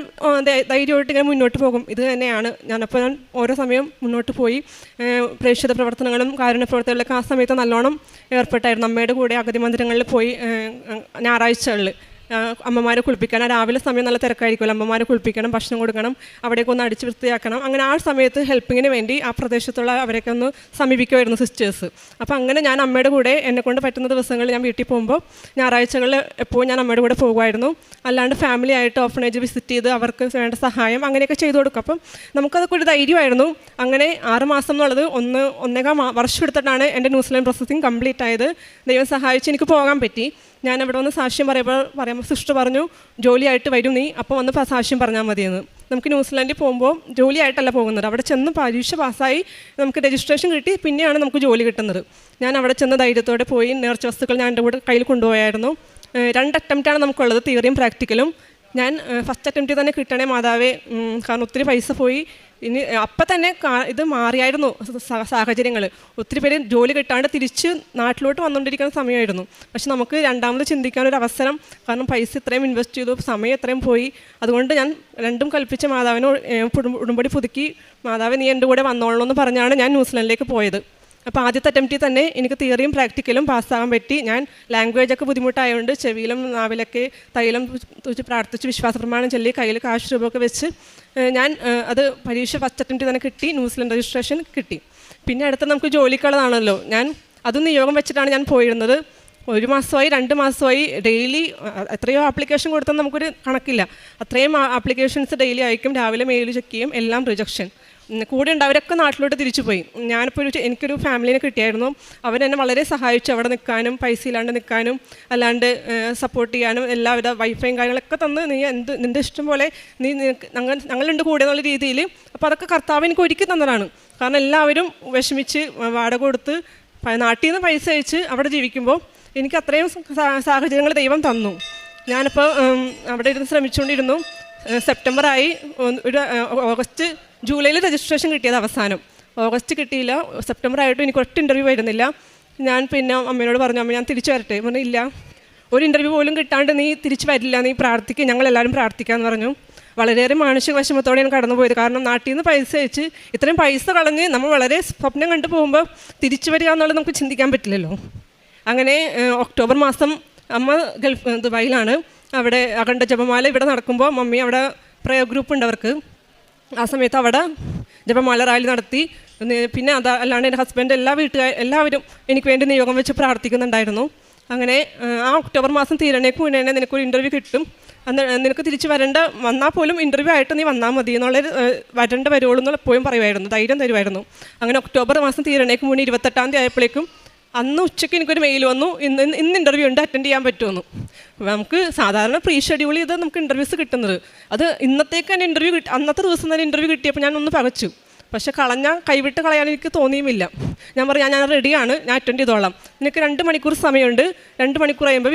ധൈര്യമായിട്ട് ഇങ്ങനെ മുന്നോട്ട് പോകും. ഇത് തന്നെയാണ് ഞാനപ്പോൾ ഞാൻ ഓരോ സമയം മുന്നോട്ട് പോയി. പ്രേക്ഷിത പ്രവർത്തനങ്ങളും കാരുണ്യ പ്രവർത്തനങ്ങളിലൊക്കെ ആ സമയത്ത് നല്ലോണം ഏർപ്പെട്ടായിരുന്നു. അമ്മയുടെ കൂടെ അഗതി മന്ദിരങ്ങളിൽ പോയി ഞായറാഴ്ചകളിൽ അമ്മമാരെ കുളിപ്പിക്കണം. രാവിലെ സമയം നല്ല തിരക്കായിരിക്കുമല്ലോ, അമ്മമാരെ കുളിപ്പിക്കണം, ഭക്ഷണം കൊടുക്കണം, അവിടേക്ക് ഒന്ന് അടിച്ച് വൃത്തിയാക്കണം. അങ്ങനെ ആ സമയത്ത് ഹെൽപ്പിങ്ങിന് വേണ്ടി ആ പ്രദേശത്തുള്ള അവരൊക്കെ ഒന്ന് സമീപിക്കുമായിരുന്നു സിസ്റ്റേഴ്സ്. അപ്പോൾ അങ്ങനെ ഞാൻ അമ്മയുടെ കൂടെ എന്നെക്കൊണ്ട് പറ്റുന്ന ദിവസങ്ങളിൽ ഞാൻ വീട്ടിൽ പോകുമ്പോൾ ഞായറാഴ്ചകളിൽ എപ്പോഴും ഞാൻ അമ്മയുടെ കൂടെ പോകുമായിരുന്നു. അല്ലാണ്ട് ഫാമിലി ആയിട്ട് ഓർഫനേജ് വിസിറ്റ് ചെയ്ത് അവർക്ക് വേണ്ട സഹായം അങ്ങനെയൊക്കെ ചെയ്തു കൊടുക്കും. അപ്പം നമുക്കതൊക്കെ ഒരു ധൈര്യമായിരുന്നു. അങ്ങനെ 6 മാസം എന്നുള്ളത് 1.25 വർഷം എടുത്തിട്ടാണ് എൻ്റെ ന്യൂസിലാൻഡ് പ്രോസസ്സിങ് കംപ്ലീറ്റ് ആയത്. ദൈവം സഹായിച്ച് എനിക്ക് പോകാൻ പറ്റി. ഞാൻ അവിടെ വന്ന് സാക്ഷ്യം പറയുമ്പോൾ സിസ്റ്റർ പറഞ്ഞു, ജോലിയായിട്ട് വരും നീ, അപ്പോൾ വന്ന് സാക്ഷ്യം പറഞ്ഞാൽ മതിയെന്ന്. നമുക്ക് ന്യൂസിലാൻഡിൽ പോകുമ്പോൾ ജോലിയായിട്ടല്ല പോകുന്നത്, അവിടെ ചെന്ന് പരീക്ഷ പാസ്സായി നമുക്ക് രജിസ്ട്രേഷൻ കിട്ടി, പിന്നെയാണ് നമുക്ക് ജോലി കിട്ടുന്നത്. ഞാൻ അവിടെ ചെന്ന് ധൈര്യത്തോടെ പോയി. നേർച്ച വസ്തുക്കൾ ഞാൻ എൻ്റെ കൂടെ കയ്യിൽ കൊണ്ടുപോയായിരുന്നു. 2 അറ്റംപ്റ്റാണ് നമുക്കുള്ളത്, തിയറിയും പ്രാക്ടിക്കലും. ഞാൻ ഫസ്റ്റ് അറ്റംപ്റ്റിൽ തന്നെ കിട്ടണേ മാതാവേ, കാരണം ഒത്തിരി പൈസ പോയി. ഇനി അപ്പം തന്നെ ഇത് മാറിയായിരുന്നു സാഹചര്യങ്ങൾ. ഒത്തിരി പേര് ജോലി കിട്ടാണ്ട് തിരിച്ച് നാട്ടിലോട്ട് വന്നുകൊണ്ടിരിക്കുന്ന സമയമായിരുന്നു. പക്ഷെ നമുക്ക് രണ്ടാമത് ചിന്തിക്കാനൊരു അവസരം, കാരണം പൈസ ഇത്രയും ഇൻവെസ്റ്റ് ചെയ്തു, സമയം ഇത്രയും പോയി. അതുകൊണ്ട് ഞാൻ രണ്ടും കൽപ്പിച്ച മാതാവിന് ഉടമ്പടി പുതുക്കി, മാതാവ് നീ എൻ്റെ കൂടെ വന്നോളണമെന്ന് പറഞ്ഞാണ് ഞാൻ ന്യൂസിലാൻഡിലേക്ക് പോയത്. അപ്പോൾ ആദ്യത്തെ അറ്റംപ്റ്റിൽ തന്നെ എനിക്ക് തിയറിയും പ്രാക്ടിക്കലും പാസ്സാകാൻ പറ്റി. ഞാൻ ലാംഗ്വേജൊക്കെ ബുദ്ധിമുട്ടായതുകൊണ്ട് ചെവിയിലും നാവിലൊക്കെ തൈലം തൂച്ച് പ്രാർത്ഥിച്ച് വിശ്വാസ പ്രമാണം ചൊല്ലി കയ്യിൽ കാശ് രൂപയൊക്കെ വെച്ച് ഞാൻ അത് പരീക്ഷ ഫസ്റ്റ് അറ്റംപ്റ്റിൽ തന്നെ കിട്ടി. ന്യൂസിലാൻഡ് രജിസ്ട്രേഷൻ കിട്ടി. പിന്നെ അടുത്ത നമുക്ക് ജോലിക്കുള്ളതാണല്ലോ. ഞാൻ അതും നിയോഗം വെച്ചിട്ടാണ് ഞാൻ പോയിരുന്നത്. 1 മാസമായി 2 മാസമായി ഡെയിലി എത്രയോ ആപ്ലിക്കേഷൻ കൊടുത്താൽ നമുക്കൊരു കണക്കില്ല. അത്രയും ആപ്ലിക്കേഷൻസ് ഡെയിലി അയക്കും. രാവിലെ മെയിൽ ചെക്ക് ചെയ്യും, എല്ലാം റിജക്ഷൻ. കൂടെ ഉണ്ടാവരൊക്കെ നാട്ടിലോട്ട് തിരിച്ചു പോയി. ഞാനിപ്പോൾ എനിക്കൊരു ഫാമിലിനെ കിട്ടിയായിരുന്നു. അവരെന്നെ വളരെ സഹായിച്ചു, അവിടെ നിൽക്കാനും പൈസ ഇല്ലാണ്ട് നിൽക്കാനും അല്ലാണ്ട് സപ്പോർട്ട് ചെയ്യാനും എല്ലാവിധ വൈഫൈയും കാര്യങ്ങളൊക്കെ തന്ന് നീ നിൻ്റെ ഇഷ്ടം പോലെ നീ ഞങ്ങളുണ്ട് കൂടെ എന്നുള്ള രീതിയിൽ. അപ്പോൾ അതൊക്കെ കർത്താവ് എനിക്ക് ഒരുക്കി തന്നതാണ്. കാരണം എല്ലാവരും വിഷമിച്ച് വാടക കൊടുത്ത് നാട്ടിൽ നിന്ന് പൈസ അയച്ച് അവിടെ ജീവിക്കുമ്പോൾ എനിക്ക് അത്രയും സാഹചര്യങ്ങൾ ദൈവം തന്നു. ഞാനിപ്പോൾ അവിടെ ഇരുന്ന് ശ്രമിച്ചുകൊണ്ടിരുന്നു. സെപ്റ്റംബറായി, ഒരു ജൂലൈയിൽ രജിസ്ട്രേഷൻ കിട്ടിയത് അവസാനം. ഓഗസ്റ്റ് കിട്ടിയില്ല. സെപ്റ്റംബർ ആയിട്ടും എനിക്ക് ഒറ്റ ഇൻ്റർവ്യൂ വരുന്നില്ല. ഞാൻ പിന്നെ അമ്മയോട് പറഞ്ഞു, അമ്മ ഞാൻ തിരിച്ചു വരട്ടെ. പറഞ്ഞു ഇല്ല, ഒരു ഇൻ്റർവ്യൂ പോലും കിട്ടാണ്ട് നീ തിരിച്ചു വരില്ല, നീ പ്രാർത്ഥിക്കുക, ഞങ്ങളെല്ലാവരും പ്രാർത്ഥിക്കാമെന്ന് പറഞ്ഞു. വളരെയേറെ മാനസിക വിഷമത്തോടെയാണ് കടന്നു പോയത്. കാരണം നാട്ടിൽ നിന്ന് പൈസ അയച്ച് ഇത്രയും പൈസ കളഞ്ഞ് നമ്മൾ വളരെ സ്വപ്നം കണ്ടു പോകുമ്പോൾ തിരിച്ചു വരിക എന്നുള്ളത് നമുക്ക് ചിന്തിക്കാൻ പറ്റില്ലല്ലോ. അങ്ങനെ ഒക്ടോബർ മാസം അമ്മ ദുബായിലാണ്. അവിടെ അഖണ്ഡ ജപമാല ഇവിടെ നടക്കുമ്പോൾ മമ്മി അവിടെ പ്രയർ ഗ്രൂപ്പ് ഉണ്ട് അവർക്ക്. ആ സമയത്ത് അവിടെ ജപമാല റാലി നടത്തി. പിന്നെ അല്ലാണ്ട് എൻ്റെ ഹസ്ബൻഡ് എല്ലാവരും എനിക്ക് വേണ്ടി നിയോഗം വെച്ച് പ്രാർത്ഥിക്കുന്നുണ്ടായിരുന്നു. അങ്ങനെ ആ ഒക്ടോബർ മാസം തീരണേക്ക് മുന്നേ തന്നെ നിനക്കൊരു ഇൻ്റർവ്യൂ കിട്ടും, നിനക്ക് തിരിച്ച് വന്നാൽ പോലും ഇൻ്റർവ്യൂ ആയിട്ട് നീ വന്നാൽ മതി എന്നുള്ളൊരു വരേണ്ട വരുള്ളൂ എന്നുള്ള എപ്പോഴും പറയുമായിരുന്നു, ധൈര്യം തരുമായിരുന്നു. അങ്ങനെ ഒക്ടോബർ മാസം തീരണേക്ക് മുന്നേ 28-ാം തീയതി ആയപ്പോഴേക്കും അന്ന് ഉച്ചയ്ക്ക് എനിക്കൊരു മെയിൽ വന്നു, ഇന്ന് ഇൻ്റർവ്യൂ ഉണ്ട്, അറ്റൻഡ് ചെയ്യാൻ പറ്റുമെന്ന്. നമുക്ക് സാധാരണ പ്രീ ഷെഡ്യൂൾ ചെയ്ത് നമുക്ക് ഇൻ്റർവ്യൂസ് കിട്ടുന്നത്, അത് ഇന്നത്തേക്ക് തന്നെ ഇൻ്റർവ്യൂ അന്നത്തെ ദിവസം തന്നെ ഇൻ്റർവ്യൂ കിട്ടിയപ്പോൾ ഞാനൊന്ന് പകച്ചു. പക്ഷെ കൈവിട്ട് കളയാൻ എനിക്ക് തോന്നിയുമില്ല. ഞാൻ പറഞ്ഞു ഞാൻ റെഡിയാണ്, ഞാൻ അറ്റൻഡ് ചെയ്തോളാം, നിനക്ക് 2 മണിക്കൂർ സമയമുണ്ട്, 2 മണിക്കൂർ കഴിയുമ്പോൾ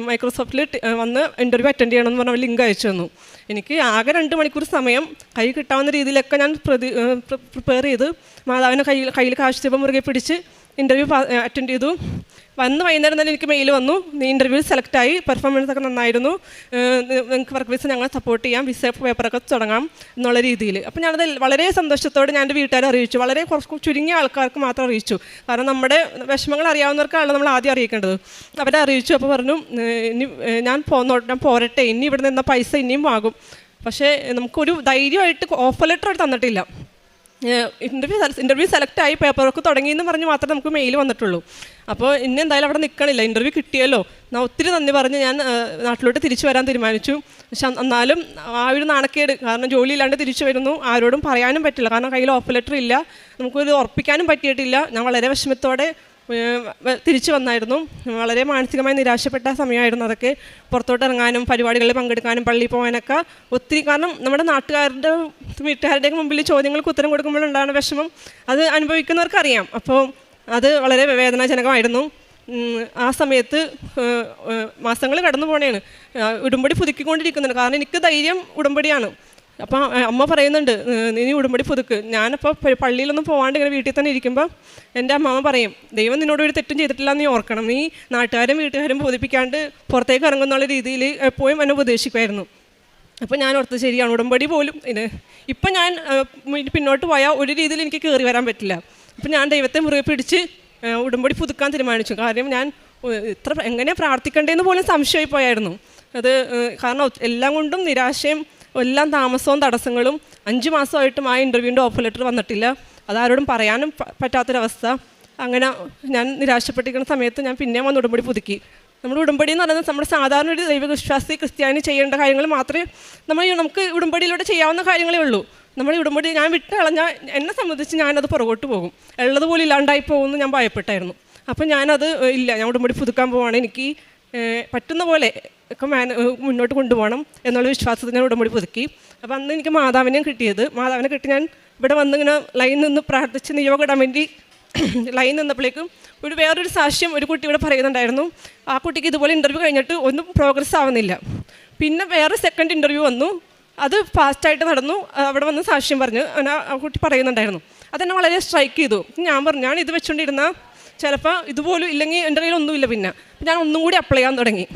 മൈക്രോസോഫ്റ്റിൽ വന്ന് ഇൻ്റർവ്യൂ അറ്റൻഡ് ചെയ്യണമെന്ന് പറഞ്ഞാൽ ലിങ്ക് അയച്ചു തന്നു. എനിക്ക് ആകെ 2 മണിക്കൂർ സമയം കൈ കിട്ടാവുന്ന രീതിയിലൊക്കെ ഞാൻ പ്രിപ്പയർ ചെയ്ത് മാതാവിനെ കയ്യിൽ കാശ് രൂപ മുറുകെ പിടിച്ച് ഇൻ്റർവ്യൂ അറ്റൻഡ് ചെയ്തു. വൈകുന്നേരം തന്നെ എനിക്ക് മെയിൽ വന്നു, നീ ഇൻ്റർവ്യൂ സെലക്റ്റായി, പെർഫോമൻസ് ഒക്കെ നന്നായിരുന്നു, നിങ്ങൾക്ക് വർക്ക് വിസ ഞങ്ങൾ സപ്പോർട്ട് ചെയ്യാം, വിസ പേപ്പറൊക്കെ തുടങ്ങാം എന്നുള്ള രീതിയിൽ. അപ്പോൾ ഞാനത് വളരെ സന്തോഷത്തോടെ ഞാൻ എൻ്റെ വീട്ടുകാരെ അറിയിച്ചു. വളരെ ചുരുങ്ങിയ ആൾക്കാർക്ക് മാത്രം അറിയിച്ചു, കാരണം നമ്മുടെ വിഷമങ്ങൾ അറിയാവുന്നവർക്കാണ് നമ്മൾ ആദ്യം അറിയിക്കേണ്ടത്. അവരെ അറിയിച്ചു. അപ്പോൾ പറഞ്ഞു ഇനി ഞാൻ പോരട്ടെ, ഇനി ഇവിടെ നിന്ന പൈസ ഇനിയും ആകും. പക്ഷേ നമുക്കൊരു ധൈര്യമായിട്ട് ഓഫർ ലെറ്റർ തന്നിട്ടില്ല. ഇൻ്റർവ്യൂ സെലക്ട് ആയി പേപ്പർ വർക്ക് തുടങ്ങിയെന്ന് പറഞ്ഞ് മാത്രമേ നമുക്ക് മെയിൽ വന്നിട്ടുള്ളൂ. അപ്പോൾ ഇന്ന് എന്തായാലും അവിടെ നിൽക്കണില്ല, ഇൻ്റർവ്യൂ കിട്ടിയല്ലോ, ഞാൻ ഒത്തിരി നന്ദി പറഞ്ഞ് ഞാൻ നാട്ടിലോട്ട് തിരിച്ചു വരാൻ തീരുമാനിച്ചു. പക്ഷെ എന്നാലും ആ ഒരു നാണക്കേട്, കാരണം ജോലി ഇല്ലാണ്ട് തിരിച്ചു വരുന്നു, ആരോടും പറയാനും പറ്റില്ല, കാരണം കയ്യിൽ ഓഫർ ലെറ്റർ ഇല്ല, നമുക്കൊരു ഉറപ്പിക്കാനും പറ്റിയിട്ടില്ല. ഞാൻ വളരെ വിഷമത്തോടെ തിരിച്ചു വന്നായിരുന്നു. വളരെ മാനസികമായി നിരാശപ്പെട്ട സമയമായിരുന്നു അതൊക്കെ. പുറത്തോട്ട് ഇറങ്ങാനും പരിപാടികളിൽ പങ്കെടുക്കാനും പള്ളിയിൽ പോകാനൊക്കെ ഒത്തിരി, കാരണം നമ്മുടെ നാട്ടുകാരുടെ വീട്ടുകാരുടെയൊക്കെ മുമ്പിൽ ചോദ്യങ്ങൾക്ക് ഉത്തരം കൊടുക്കുമ്പോഴുണ്ടാകുന്ന വിഷമം അത് അനുഭവിക്കുന്നവർക്കറിയാം. അപ്പോൾ അത് വളരെ വേദനാജനകമായിരുന്നു. ആ സമയത്ത് മാസങ്ങൾ കടന്നു പോണേണ്, ഉടമ്പടി പുതുക്കിക്കൊണ്ടിരിക്കുന്നുണ്ട്. കാരണം എനിക്ക് ധൈര്യം ഉടമ്പടിയാണ്. അപ്പം അമ്മ പറയുന്നുണ്ട്, നീ ഉടമ്പടി പുതുക്ക്. ഞാനപ്പോൾ പള്ളിയിലൊന്നും പോകാണ്ട് ഇങ്ങനെ വീട്ടിൽ തന്നെ ഇരിക്കുമ്പോൾ എൻ്റെ അമ്മാമ്മ പറയും, ദൈവം നിന്നോട് ഒരു തെറ്റും ചെയ്തിട്ടില്ല എന്ന് നീ ഓർക്കണം, നീ നാട്ടുകാരും വീട്ടുകാരും ബോധിപ്പിക്കാണ്ട് പുറത്തേക്ക് ഇറങ്ങുന്നുള്ള രീതിയിൽ എപ്പോഴും എന്നെ ഉപദേശിക്കുമായിരുന്നു. അപ്പോൾ ഞാൻ ഓർത്ത് ശരിയാണ്, ഉടമ്പടി പോലും ഇപ്പം ഞാൻ പിന്നോട്ട് പോയാൽ ഒരു രീതിയിൽ എനിക്ക് കയറി വരാൻ പറ്റില്ല. അപ്പം ഞാൻ ദൈവത്തെ മുറുകെ പിടിച്ച് ഉടമ്പടി പുതുക്കാൻ തീരുമാനിച്ചു. കാര്യം ഞാൻ എങ്ങനെ പ്രാർത്ഥിക്കേണ്ടതെന്ന് പോലും സംശയമായി പോയായിരുന്നു അത്. കാരണം എല്ലാം കൊണ്ടും നിരാശയും എല്ലാം താമസവും തടസ്സങ്ങളും. 5 മാസമായിട്ടും ആ ഇൻ്റർവ്യൂവിൻ്റെ ഓഫർ ലെറ്റർ വന്നിട്ടില്ല. അതാരോടും പറയാനും പറ്റാത്തൊരവസ്ഥ. അങ്ങനെ ഞാൻ നിരാശപ്പെട്ടിരിക്കുന്ന സമയത്ത് ഞാൻ പിന്നെയും വന്ന് ഉടമ്പടി പുതുക്കി. നമ്മുടെ ഉടമ്പടി എന്ന് പറയുന്നത് നമ്മുടെ സാധാരണ ഒരു ദൈവവിശ്വാസി ക്രിസ്ത്യാനി ചെയ്യേണ്ട കാര്യങ്ങൾ മാത്രമേ നമുക്ക് ഉടമ്പടിയിലൂടെ ചെയ്യാവുന്ന കാര്യങ്ങളേ ഉള്ളൂ. നമ്മൾ ഉടമ്പടി ഞാൻ വിട്ട് കളഞ്ഞാൽ എന്നെ സംബന്ധിച്ച് ഞാനത് പുറകോട്ട് പോകും, ഉള്ളതുപോലെ ഇല്ലാണ്ടായി പോകുമെന്ന് ഞാൻ ഭയപ്പെട്ടായിരുന്നു. അപ്പം ഞാനത് ഇല്ല, ഞാൻ ഉടമ്പടി പുതുക്കാൻ പോവാണ്, എനിക്ക് പറ്റുന്ന പോലെ ഒക്കെ മുന്നോട്ട് കൊണ്ടുപോകണം എന്നുള്ള വിശ്വാസത്തിൽ ഞാൻ ഉടമ്പടി പുതുക്കി. അപ്പോൾ അന്ന് എനിക്ക് മാതാവിനെയും കിട്ടിയത്. മാതാവിനെ കിട്ടി ഞാൻ ഇവിടെ വന്നിങ്ങനെ ലൈൻ നിന്ന് പ്രാർത്ഥിച്ച് നിയോഗം ഇടാൻ വേണ്ടി ലൈൻ നിന്നപ്പോഴേക്കും വേറൊരു സാക്ഷ്യം ഒരു കുട്ടി ഇവിടെ പറയുന്നുണ്ടായിരുന്നു. ആ കുട്ടിക്ക് ഇതുപോലെ ഇൻ്റർവ്യൂ കഴിഞ്ഞിട്ട് ഒന്നും പ്രോഗ്രസ് ആവുന്നില്ല. പിന്നെ വേറെ സെക്കൻഡ് ഇൻ്റർവ്യൂ വന്നു, അത് ഫാസ്റ്റായിട്ട് നടന്നു. അവിടെ വന്ന് സാക്ഷ്യം പറഞ്ഞു ആ കുട്ടി പറയുന്നുണ്ടായിരുന്നു. അതെന്നെ വളരെ സ്ട്രൈക്ക് ചെയ്തു. ഞാൻ പറഞ്ഞു, ഞാൻ ഇത് വെച്ചുകൊണ്ടിരുന്നാൽ ചിലപ്പോൾ ഇതുപോലും ഇല്ലെങ്കിൽ എൻ്റെ കയ്യിൽ ഒന്നുമില്ല. പിന്നെ ഞാൻ ഒന്നും കൂടി അപ്ലൈ ചെയ്യാൻ തുടങ്ങി.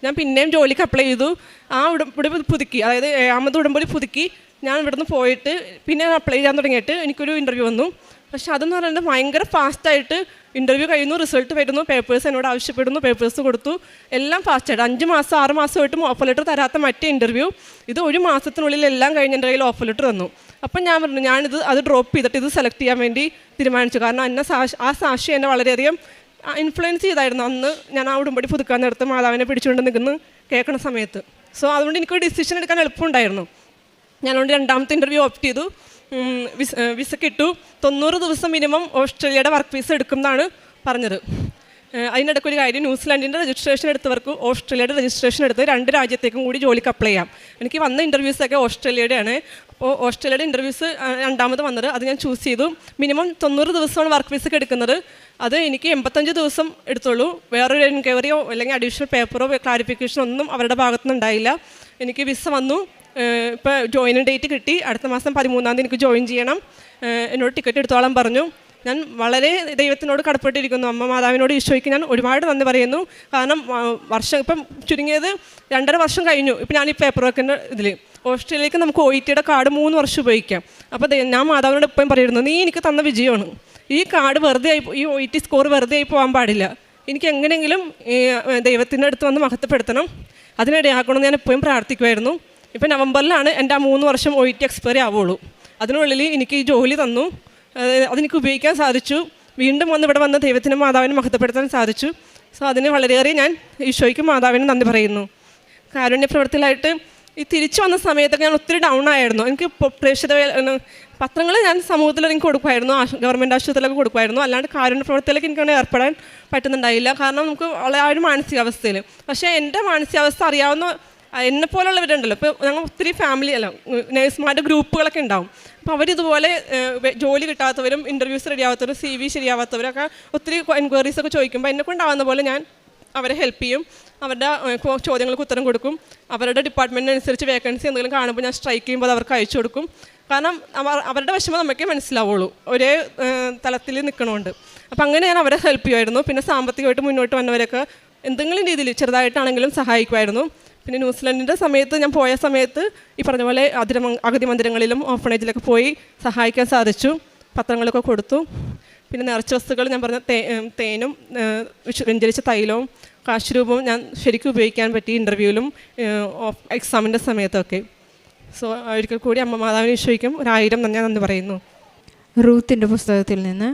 ഞാൻ പിന്നെയും ജോലിക്ക് അപ്ലൈ ചെയ്തു. ആ ഉടമ്പടി പുതുക്കി, അതായത് 7ാമത് ഉടമ്പടി പുതുക്കി ഞാൻ ഇവിടുന്ന് പോയിട്ട് പിന്നെ അപ്ലൈ ചെയ്യാൻ തുടങ്ങിയിട്ട് എനിക്കൊരു ഇൻ്റർവ്യൂ വന്നു. പക്ഷെ അതെന്ന് പറയുന്നത് ഭയങ്കര ഫാസ്റ്റായിട്ട് ഇൻ്റർവ്യൂ കഴിയുന്നു, റിസൾട്ട് വരുന്നു, പേപ്പേഴ്സ് എന്നോട് ആവശ്യപ്പെടുന്നു, പേപ്പേഴ്സ് കൊടുത്തു, എല്ലാം ഫാസ്റ്റായിട്ട്. 5 മാസം 6 മാസമായിട്ടും ഓഫർ ലെറ്റർ തരാത്ത മറ്റേ ഇൻ്റർവ്യൂ ഇത് 1 മാസത്തിനുള്ളിൽ എല്ലാം കഴിഞ്ഞ് എൻ്റെ കയ്യിൽ ഓഫർ ലെറ്റർ തന്നു. അപ്പം ഞാൻ പറഞ്ഞു, അത് ഡ്രോപ്പ് ചെയ്തിട്ട് ഇത് സെലക്ട് ചെയ്യാൻ വേണ്ടി തീരുമാനിച്ചു. കാരണം ആ സാക്ഷി എന്നെ വളരെയധികം ഇൻഫ്ലുവൻസ് ചെയ്തായിരുന്നു. അന്ന് ഞാൻ ആ ഉടമ്പടി പുതുക്കാൻ നേരത്ത് മാതാവിനെ പിടിച്ചുകൊണ്ട് നിൽക്കുന്നു കേൾക്കുന്ന സമയത്ത്. സോ അതുകൊണ്ട് എനിക്കൊരു ഡിസിഷൻ എടുക്കാൻ എളുപ്പമുണ്ടായിരുന്നു. ഞാനതുകൊണ്ട് 2ാമത്തെ ഇൻ്റർവ്യൂ ഓപ്റ്റ് ചെയ്തു. വിസ കിട്ടു. 90 ദിവസം മിനിമം ഓസ്ട്രേലിയയുടെ വർക്ക് വിസ എടുക്കും എന്നാണ് പറഞ്ഞത്. അതിനിടയ്ക്ക് ഒരു കാര്യം, ന്യൂസിലാൻഡിൻ്റെ രജിസ്ട്രേഷൻ എടുത്തവർക്ക് ഓസ്ട്രേലിയയുടെ രജിസ്ട്രേഷൻ എടുത്ത് 2 രാജ്യത്തേക്കും കൂടി ജോലിക്ക് അപ്ലൈ ചെയ്യാം. എനിക്ക് വന്ന ഇൻ്റർവ്യൂസൊക്കെ ഓസ്ട്രേലിയയുടെയാണ്. അപ്പോൾ ഓസ്ട്രേലിയയുടെ ഇൻ്റർവ്യൂസ് 2ാമത് വന്നത്, അത് ഞാൻ ചൂസ് ചെയ്തു. മിനിമം 90 ദിവസമാണ് വർക്ക് വിസക്ക് എടുക്കുന്നത്. അത് എനിക്ക് 85 ദിവസം എടുത്തുള്ളൂ. വേറൊരു എൻക്വയറിയോ അല്ലെങ്കിൽ അഡീഷണൽ പേപ്പറോ ക്ലാരിഫിക്കേഷനോ ഒന്നും അവരുടെ ഭാഗത്തുനിന്ന് ഉണ്ടായില്ല. എനിക്ക് വിസ വന്നു. ഇപ്പോൾ ജോയിനിങ് ഡേറ്റ് കിട്ടി. അടുത്ത മാസം 13-ാം തീയതി എനിക്ക് ജോയിൻ ചെയ്യണം. എന്നോട് ടിക്കറ്റ് എടുത്തോളം പറഞ്ഞു. ഞാൻ വളരെ ദൈവത്തിനോട് കടപ്പെട്ടിരിക്കുന്നു. അമ്മ മാതാവിനോട് ഈശോയ്ക്ക് ഞാൻ ഒരുപാട് നന്ദി പറയുന്നു. കാരണം ഇപ്പം ചുരുങ്ങിയത് 2.5 വർഷം കഴിഞ്ഞു. ഇപ്പം ഞാൻ ഈ പേപ്പർ വർക്കിൻ്റെ ഇതിൽ ഓസ്ട്രേലിയയിലേക്ക് നമുക്ക് OETയുടെ കാർഡ് 3 വർഷം ഉപയോഗിക്കാം. അപ്പോൾ ഞാൻ മാതാവിനോട് എപ്പോഴും പറയുന്നു, നീ എനിക്ക് തന്ന വിജയമാണ്, ഈ കാർഡ് വെറുതെ ആയി, ഈ OET സ്കോർ വെറുതെ ആയി പോകാൻ പാടില്ല, എനിക്ക് എങ്ങനെയെങ്കിലും ദൈവത്തിൻ്റെ അടുത്ത് വന്ന് മഹത്വപ്പെടുത്തണം, അതിനിടയാക്കണമെന്ന് ഞാൻ എപ്പോഴും പ്രാർത്ഥിക്കുമായിരുന്നു. ഇപ്പം നവംബറിലാണ് എൻ്റെ ആ 3 വർഷം OET എക്സ്പയറി ആവുള്ളൂ. അതിനുള്ളിൽ എനിക്ക് ഈ ജോലി തന്നു. അതെനിക്ക് ഉപയോഗിക്കാൻ സാധിച്ചു. വീണ്ടും ഇവിടെ വന്ന് ദൈവത്തിനും മാതാവിനും മഹത്വപ്പെടുത്താൻ സാധിച്ചു. സോ അതിന് വളരെയേറെ ഞാൻ ഈശോയ്ക്കും മാതാവിനും നന്ദി പറയുന്നു. കാരുണ്യ പ്രവർത്തികളായിട്ട് ഈ തിരിച്ചു വന്ന സമയത്തൊക്കെ ഞാൻ ഒത്തിരി ഡൗൺ ആയിരുന്നു. എനിക്ക് പ്രേക്ഷിത പത്രങ്ങൾ ഞാൻ സമൂഹത്തിൽ എനിക്ക് കൊടുക്കുമായിരുന്നു, ഗവൺമെൻറ് ആശുപത്രിയിലൊക്കെ കൊടുക്കുമായിരുന്നു. അല്ലാണ്ട് കാരുണ്യ പ്രവർത്തിയിലേക്ക് എനിക്കങ്ങനെ ഏർപ്പെടാൻ പറ്റുന്നുണ്ടായില്ല. കാരണം നമുക്ക് ആ ഒരു മാനസികാവസ്ഥയിൽ. പക്ഷേ എൻ്റെ മാനസികാവസ്ഥ അറിയാവുന്ന എന്നെപ്പോലുള്ളവരുണ്ടല്ലോ, ഇപ്പോൾ ഞങ്ങൾ ഒത്തിരി ഫാമിലി അല്ല നേഴ്സുമാരുടെ ഗ്രൂപ്പുകളൊക്കെ ഉണ്ടാവും. അപ്പോൾ അവരിതുപോലെ ജോലി കിട്ടാത്തവരും ഇൻ്റർവ്യൂസ് റെഡിയാവാത്തവരും CV ശരിയാവാത്തവരൊക്കെ ഒത്തിരി എൻക്വയറീസൊക്കെ ചോദിക്കുമ്പോൾ എന്നെക്കൊണ്ടാവുന്ന പോലെ ഞാൻ അവരെ ഹെൽപ്പ് ചെയ്യും. അവരുടെ ചോദ്യങ്ങൾക്ക് ഉത്തരം കൊടുക്കും. അവരുടെ ഡിപ്പാർട്ട്മെൻറ്റിനനുസരിച്ച് വേക്കൻസി എന്തെങ്കിലും കാണുമ്പോൾ ഞാൻ സ്ട്രൈക്ക് ചെയ്യുമ്പോൾ അത് അവർക്ക് അയച്ചു കൊടുക്കും. കാരണം അവരുടെ വിഷമം നമുക്കേ മനസ്സിലാവുള്ളൂ, ഒരേ തലത്തിൽ നിൽക്കണമുണ്ട്. അപ്പോൾ അങ്ങനെ ഞാൻ അവരെ ഹെൽപ്പ് ചെയ്യുമായിരുന്നു. പിന്നെ സാമ്പത്തികമായിട്ട് മുന്നോട്ട് വന്നവരൊക്കെ എന്തെങ്കിലും രീതിയിൽ ചെറുതായിട്ടാണെങ്കിലും സഹായിക്കുമായിരുന്നു. പിന്നെ ന്യൂസിലൻഡിൻ്റെ സമയത്ത് ഞാൻ പോയ സമയത്ത് ഈ പറഞ്ഞ പോലെ അഗതി മന്ദിരങ്ങളിലും ഓർഫണേജിലൊക്കെ പോയി സഹായിക്കാൻ സാധിച്ചു. പത്രങ്ങളൊക്കെ കൊടുത്തു. പിന്നെ നേർച്ച വസ്തുക്കൾ ഞാൻ പറഞ്ഞ തേനും വ്യഞ്ചരിച്ച തൈലവും കാശുരൂപവും ഞാൻ ശരിക്കും ഉപയോഗിക്കാൻ പറ്റി ഇൻ്റർവ്യൂവിലും എക്സാമിൻ്റെ സമയത്തൊക്കെ. സോ ഒരിക്കൽ കൂടി അമ്മ മാതാവിനെ ഈശോയ്ക്കും 1000 നന്ദി പറയുന്നു. റൂത്തിൻ്റെ പുസ്തകത്തിൽ നിന്ന്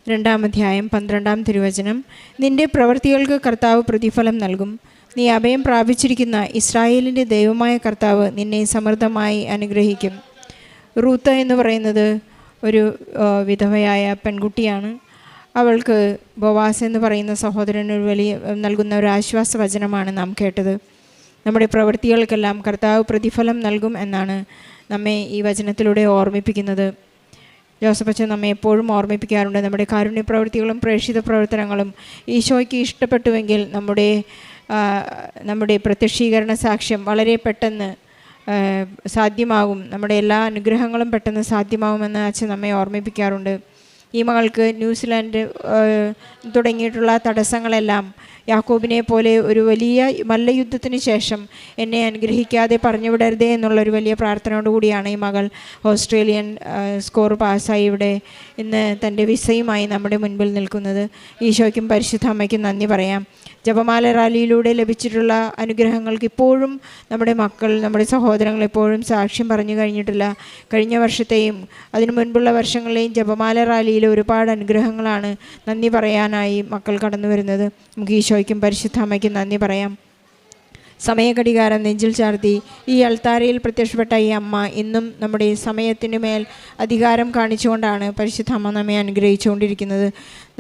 2-ാം അധ്യായം 12-ാം തിരുവചനം. നിന്റെ പ്രവൃത്തികൾക്ക് കർത്താവ് പ്രതിഫലം നൽകും. നീ അഭയം പ്രാപിച്ചിരിക്കുന്ന ഇസ്രായേലിൻ്റെ ദൈവമായ കർത്താവ് നിന്നെ സമൃദ്ധമായി അനുഗ്രഹിക്കും. റൂത്ത് എന്ന് പറയുന്നത് ഒരു വിധവയായ പെൺകുട്ടിയാണ്. അവൾക്ക് ബോവാസ് എന്ന് പറയുന്ന സഹോദരന് നൽകുന്ന ഒരു ആശ്വാസ വചനമാണ് നാം കേട്ടത്. നമ്മുടെ പ്രവൃത്തികൾക്കെല്ലാം കർത്താവ് പ്രതിഫലം നൽകും എന്നാണ് നമ്മെ ഈ വചനത്തിലൂടെ ഓർമ്മിപ്പിക്കുന്നത്. ജോസഫ് അച്ഛൻ നമ്മെ എപ്പോഴും ഓർമ്മിപ്പിക്കാറുണ്ട്, നമ്മുടെ കാരുണ്യ പ്രവൃത്തികളും പ്രേക്ഷിത പ്രവർത്തനങ്ങളും ഈശോയ്ക്ക് ഇഷ്ടപ്പെട്ടുവെങ്കിൽ നമ്മുടെ പ്രത്യക്ഷീകരണ സാക്ഷ്യം വളരെ പെട്ടെന്ന് സാധ്യമാകും, നമ്മുടെ എല്ലാ അനുഗ്രഹങ്ങളും പെട്ടെന്ന് സാധ്യമാകുമെന്ന് അച്ഛൻ നമ്മെ ഓർമ്മിപ്പിക്കാറുണ്ട്. ഈ മകൾക്ക് ന്യൂസിലാൻഡ് തുടങ്ങിയിട്ടുള്ള തടസ്സങ്ങളെല്ലാം യാക്കോബിനെ പോലെ ഒരു വലിയ മല്ലയുദ്ധത്തിന് ശേഷം എന്നെ അനുഗ്രഹിക്കാതെ പറഞ്ഞു വിടരുതേ എന്നുള്ളൊരു വലിയ പ്രാർത്ഥനയോടുകൂടിയാണ് ഈ മകൾ ഓസ്ട്രേലിയൻ സ്കോർ പാസ്സായി ഇവിടെ ഇന്ന് തൻ്റെ വിസയുമായി നമ്മുടെ മുൻപിൽ നിൽക്കുന്നത്. ഈശോയ്ക്കും പരിശുദ്ധ അമ്മയ്ക്കും നന്ദി പറയാം. ജപമാല റാലിയിലൂടെ ലഭിച്ചിട്ടുള്ള അനുഗ്രഹങ്ങൾക്ക് ഇപ്പോഴും നമ്മുടെ മക്കൾ, നമ്മുടെ സഹോദരങ്ങൾ എപ്പോഴും സാക്ഷ്യം പറഞ്ഞു കഴിഞ്ഞിട്ടില്ല. കഴിഞ്ഞ വർഷത്തെയും അതിനു മുൻപുള്ള വർഷങ്ങളിലെയും ജപമാല റാലിയിൽ ഒരുപാട് അനുഗ്രഹങ്ങളാണ് നന്ദി പറയാനായി മക്കൾ കടന്നു വരുന്നത്. നമുക്ക് ഈശോയ്ക്കും പരിശുദ്ധ അമ്മയ്ക്കും നന്ദി പറയാം. സമയഘടികാരം നെഞ്ചിൽ ചാർത്തി ഈ അൾത്താരയിൽ പ്രത്യക്ഷപ്പെട്ട ഈ അമ്മ ഇന്നും നമ്മുടെ സമയത്തിന് മേൽ അധികാരം കാണിച്ചുകൊണ്ടാണ് പരിശുദ്ധ അമ്മ നമ്മെ അനുഗ്രഹിച്ചുകൊണ്ടിരിക്കുന്നത്.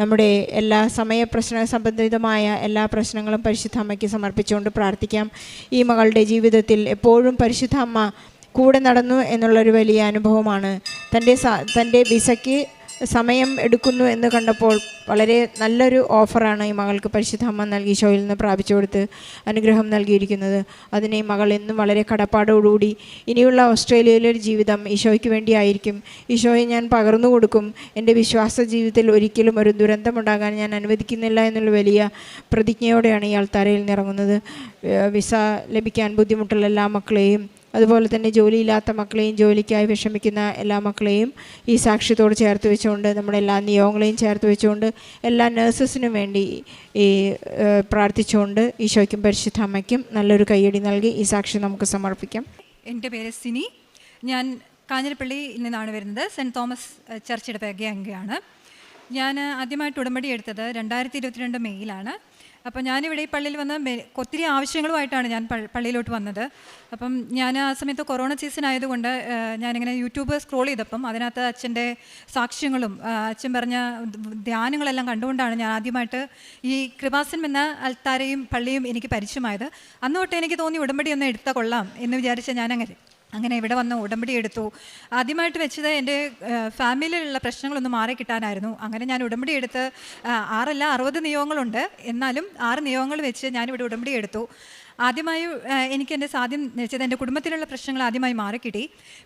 നമ്മുടെ എല്ലാ സമയപ്രശ്ന സംബന്ധിതമായ എല്ലാ പ്രശ്നങ്ങളും പരിശുദ്ധ അമ്മയ്ക്ക് സമർപ്പിച്ചുകൊണ്ട് പ്രാർത്ഥിക്കാം. ഈ മകളുടെ ജീവിതത്തിൽ എപ്പോഴും പരിശുദ്ധ അമ്മ കൂടെ നടന്നു എന്നുള്ളൊരു വലിയ അനുഭവമാണ്. തൻ്റെ വിസയ്ക്ക് സമയം എടുക്കുന്നു എന്ന് കണ്ടപ്പോൾ വളരെ നല്ലൊരു ഓഫറാണ് ഈ മകൾക്ക് പരിശുദ്ധ അമ്മ നൽകി ഈശോയിൽ നിന്ന് പ്രാപിച്ചു കൊടുത്ത് അനുഗ്രഹം നൽകിയിരിക്കുന്നത്. അതിനെ മകൾ എന്നും വളരെ കടപ്പാടോടുകൂടി ഇനിയുള്ള ഓസ്ട്രേലിയയിലൊരു ജീവിതം ഈശോയ്ക്ക് വേണ്ടിയായിരിക്കും. ഈശോയെ ഞാൻ പകർന്നു കൊടുക്കും, എൻ്റെ വിശ്വാസ ജീവിതത്തിൽ ഒരിക്കലും ഒരു ദുരന്തമുണ്ടാകാൻ ഞാൻ അനുവദിക്കുന്നില്ല എന്നുള്ള വലിയ പ്രതിജ്ഞയോടെയാണ് ഈ അൾത്താരയിൽ നിറങ്ങുന്നത്. വിസ ലഭിക്കാൻ ബുദ്ധിമുട്ടുള്ള എല്ലാ മക്കളെയും, അതുപോലെ തന്നെ ജോലിയില്ലാത്ത മക്കളെയും ജോലിക്കായി വിഷമിക്കുന്ന എല്ലാ മക്കളെയും ഈ സാക്ഷ്യത്തോട് ചേർത്ത് വെച്ചുകൊണ്ട്, നമ്മുടെ എല്ലാ നിയോഗങ്ങളെയും ചേർത്ത് വെച്ചുകൊണ്ട്, എല്ലാ നഴ്സസിനും വേണ്ടി ഈ പ്രാർത്ഥിച്ചുകൊണ്ട് ഈശോയ്ക്കും പരിശുദ്ധ അമ്മയ്ക്കും നല്ലൊരു കയ്യടി നൽകി ഈ സാക്ഷ്യം നമുക്ക് സമർപ്പിക്കാം. എൻ്റെ പേര് സിനി. ഞാൻ കാഞ്ഞിരപ്പള്ളിയിൽ നിന്നാണ് വരുന്നത്. സെൻറ്റ് തോമസ് ചർച്ചിയുടെ പേഗയാണ്. ഞാൻ ആദ്യമായിട്ട് ഉടമ്പടി എടുത്തത് 2022 മെയ്യിലാണ്. അപ്പം ഞാനിവിടെ ഈ പള്ളിയിൽ വന്ന് ഒത്തിരി ആവശ്യങ്ങളുമായിട്ടാണ് ഞാൻ പള്ളിയിലോട്ട് വന്നത്. അപ്പം ഞാൻ ആ സമയത്ത് കൊറോണ സീസൺ ആയതുകൊണ്ട് ഞാനിങ്ങനെ യൂട്യൂബ് സ്ക്രോൾ ചെയ്തപ്പം അതിനകത്ത് അച്ഛൻ്റെ സാക്ഷ്യങ്ങളും അച്ഛൻ പറഞ്ഞ ധ്യാനങ്ങളെല്ലാം കണ്ടുകൊണ്ടാണ് ഞാൻ ആദ്യമായിട്ട് ഈ കൃപാസനം എന്ന അൾത്താരയും പള്ളിയും എനിക്ക് പരിചയമായത്. അന്ന് തൊട്ട് എനിക്ക് തോന്നി ഉടമ്പടി ഒന്ന് എടുത്താൽ കൊള്ളാം എന്ന് വിചാരിച്ച അങ്ങനെ ഇവിടെ വന്ന് ഉടമ്പടി എടുത്തു. ആദ്യമായിട്ട് വെച്ചത് എൻ്റെ ഫാമിലിയിലുള്ള പ്രശ്നങ്ങളൊന്ന് മാറി കിട്ടാനായിരുന്നു. അങ്ങനെ ഞാൻ ഉടമ്പടി എടുത്ത് 60 നിയോഗങ്ങളുണ്ട്, എന്നാലും 6 നിയോഗങ്ങൾ വെച്ച് ഞാനിവിടെ ഉടമ്പടി എടുത്തു. ആദ്യമായി എനിക്ക് എൻ്റെ സാധ്യം വെച്ചത് എൻ്റെ കുടുംബത്തിലുള്ള പ്രശ്നങ്ങൾ ആദ്യമായി മാറിക്കിട്ടി.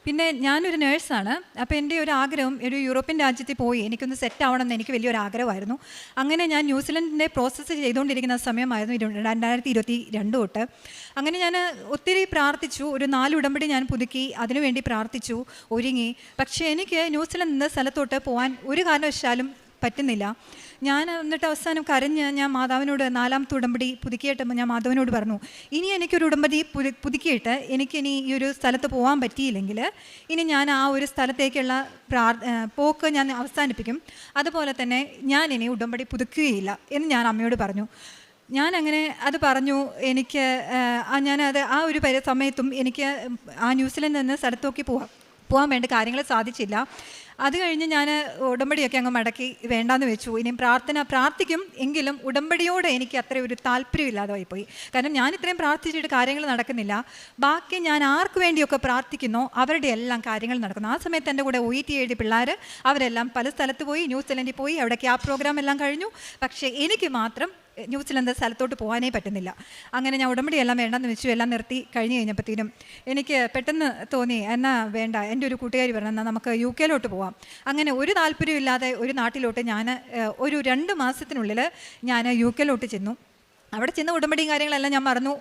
പിന്നെ ഞാനൊരു നേഴ്സാണ്. അപ്പോൾ എൻ്റെ ഒരു ആഗ്രഹം ഒരു യൂറോപ്യൻ രാജ്യത്തിൽ പോയി എനിക്കൊന്ന് സെറ്റ് ആവണമെന്ന് എനിക്ക് വലിയൊരു ആഗ്രഹമായിരുന്നു. അങ്ങനെ ഞാൻ ന്യൂസിലൻഡിൻ്റെ പ്രോസസ്സ് ചെയ്തുകൊണ്ടിരിക്കുന്ന സമയമായിരുന്നു 2022 തൊട്ട്. അങ്ങനെ ഞാൻ ഒത്തിരി പ്രാർത്ഥിച്ചു. ഒരു 4 ഉടമ്പടി ഞാൻ പുതുക്കി, അതിനുവേണ്ടി പ്രാർത്ഥിച്ചു, ഒരുങ്ങി. പക്ഷേ എനിക്ക് ന്യൂസിലൻഡ് എന്ന സ്ഥലത്തോട്ട് പോകാൻ ഒരു കാരണവശാലും പറ്റുന്നില്ല. ഞാൻ എന്നിട്ട് അവസാനം കരഞ്ഞ് ഞാൻ മാതാവിനോട് 4ാമത്തെ ഉടമ്പടി പുതുക്കിയിട്ട് ഞാൻ മാതാവിനോട് പറഞ്ഞു, ഇനി എനിക്കൊരു ഉടമ്പടി പുതുക്കിയിട്ട് എനിക്കിനി ഈ ഒരു സ്ഥലത്ത് പോകാൻ പറ്റിയില്ലെങ്കിൽ ഇനി ഞാൻ ആ ഒരു സ്ഥലത്തേക്കുള്ള പോക്ക് ഞാൻ അവസാനിപ്പിക്കും. അതുപോലെ തന്നെ ഞാൻ ഇനി ഉടമ്പടി പുതുക്കുകയില്ല എന്ന് ഞാൻ അമ്മയോട് പറഞ്ഞു. ഞാനങ്ങനെ അത് പറഞ്ഞു. എനിക്ക് ഞാനത് ആ ഒരു സമയത്തും എനിക്ക് ആ ന്യൂസിലൻഡിൽ നിന്ന് സ്ഥലത്തേക്ക് പോകാൻ വേണ്ട കാര്യങ്ങൾ സാധിച്ചില്ല. അത് കഴിഞ്ഞ് ഞാൻ ഉടമ്പടിയൊക്കെ അങ്ങ് മടക്കി വേണ്ടാന്ന് വെച്ചു. ഇനിയും പ്രാർത്ഥിക്കും എങ്കിലും ഉടമ്പടിയോടെ എനിക്ക് അത്ര ഒരു താല്പര്യമില്ലാതെ പോയി. കാരണം ഞാൻ ഇത്രയും പ്രാർത്ഥിച്ചിട്ട് കാര്യങ്ങൾ നടക്കുന്നില്ല. ബാക്കി ഞാൻ ആർക്ക് വേണ്ടിയൊക്കെ പ്രാർത്ഥിക്കുന്നോ അവരുടെ എല്ലാം കാര്യങ്ങൾ നടക്കുന്നു. ആ സമയത്ത് എൻ്റെ കൂടെ OET പിള്ളേർ അവരെല്ലാം പല സ്ഥലത്ത് പോയി, ന്യൂസിലൻഡിൽ പോയി, അവിടേക്ക് ആ പ്രോഗ്രാം എല്ലാം കഴിഞ്ഞു. പക്ഷേ എനിക്ക് മാത്രം ന്യൂസിലൻഡ് സ്ഥലത്തോട്ട് പോകാനേ പറ്റുന്നില്ല. അങ്ങനെ ഞാൻ ഉടമ്പടിയെല്ലാം വേണ്ടെന്ന് വെച്ചു. എല്ലാം നിർത്തി കഴിഞ്ഞപ്പോഴത്തേനും എനിക്ക് പെട്ടെന്ന് തോന്നി, എന്നാ വേണ്ട, എൻ്റെ ഒരു കൂട്ടുകാരി പറഞ്ഞു എന്നാൽ നമുക്ക് UK പോവാം. അങ്ങനെ ഒരു താല്പര്യമില്ലാതെ ഒരു നാട്ടിലോട്ട് ഞാൻ ഒരു 2 മാസത്തിനുള്ളിൽ ഞാൻ UK ചെന്നു. അവിടെ ചെന്ന് ഉടമ്പടിയും കാര്യങ്ങളെല്ലാം ഞാൻ മറന്നു.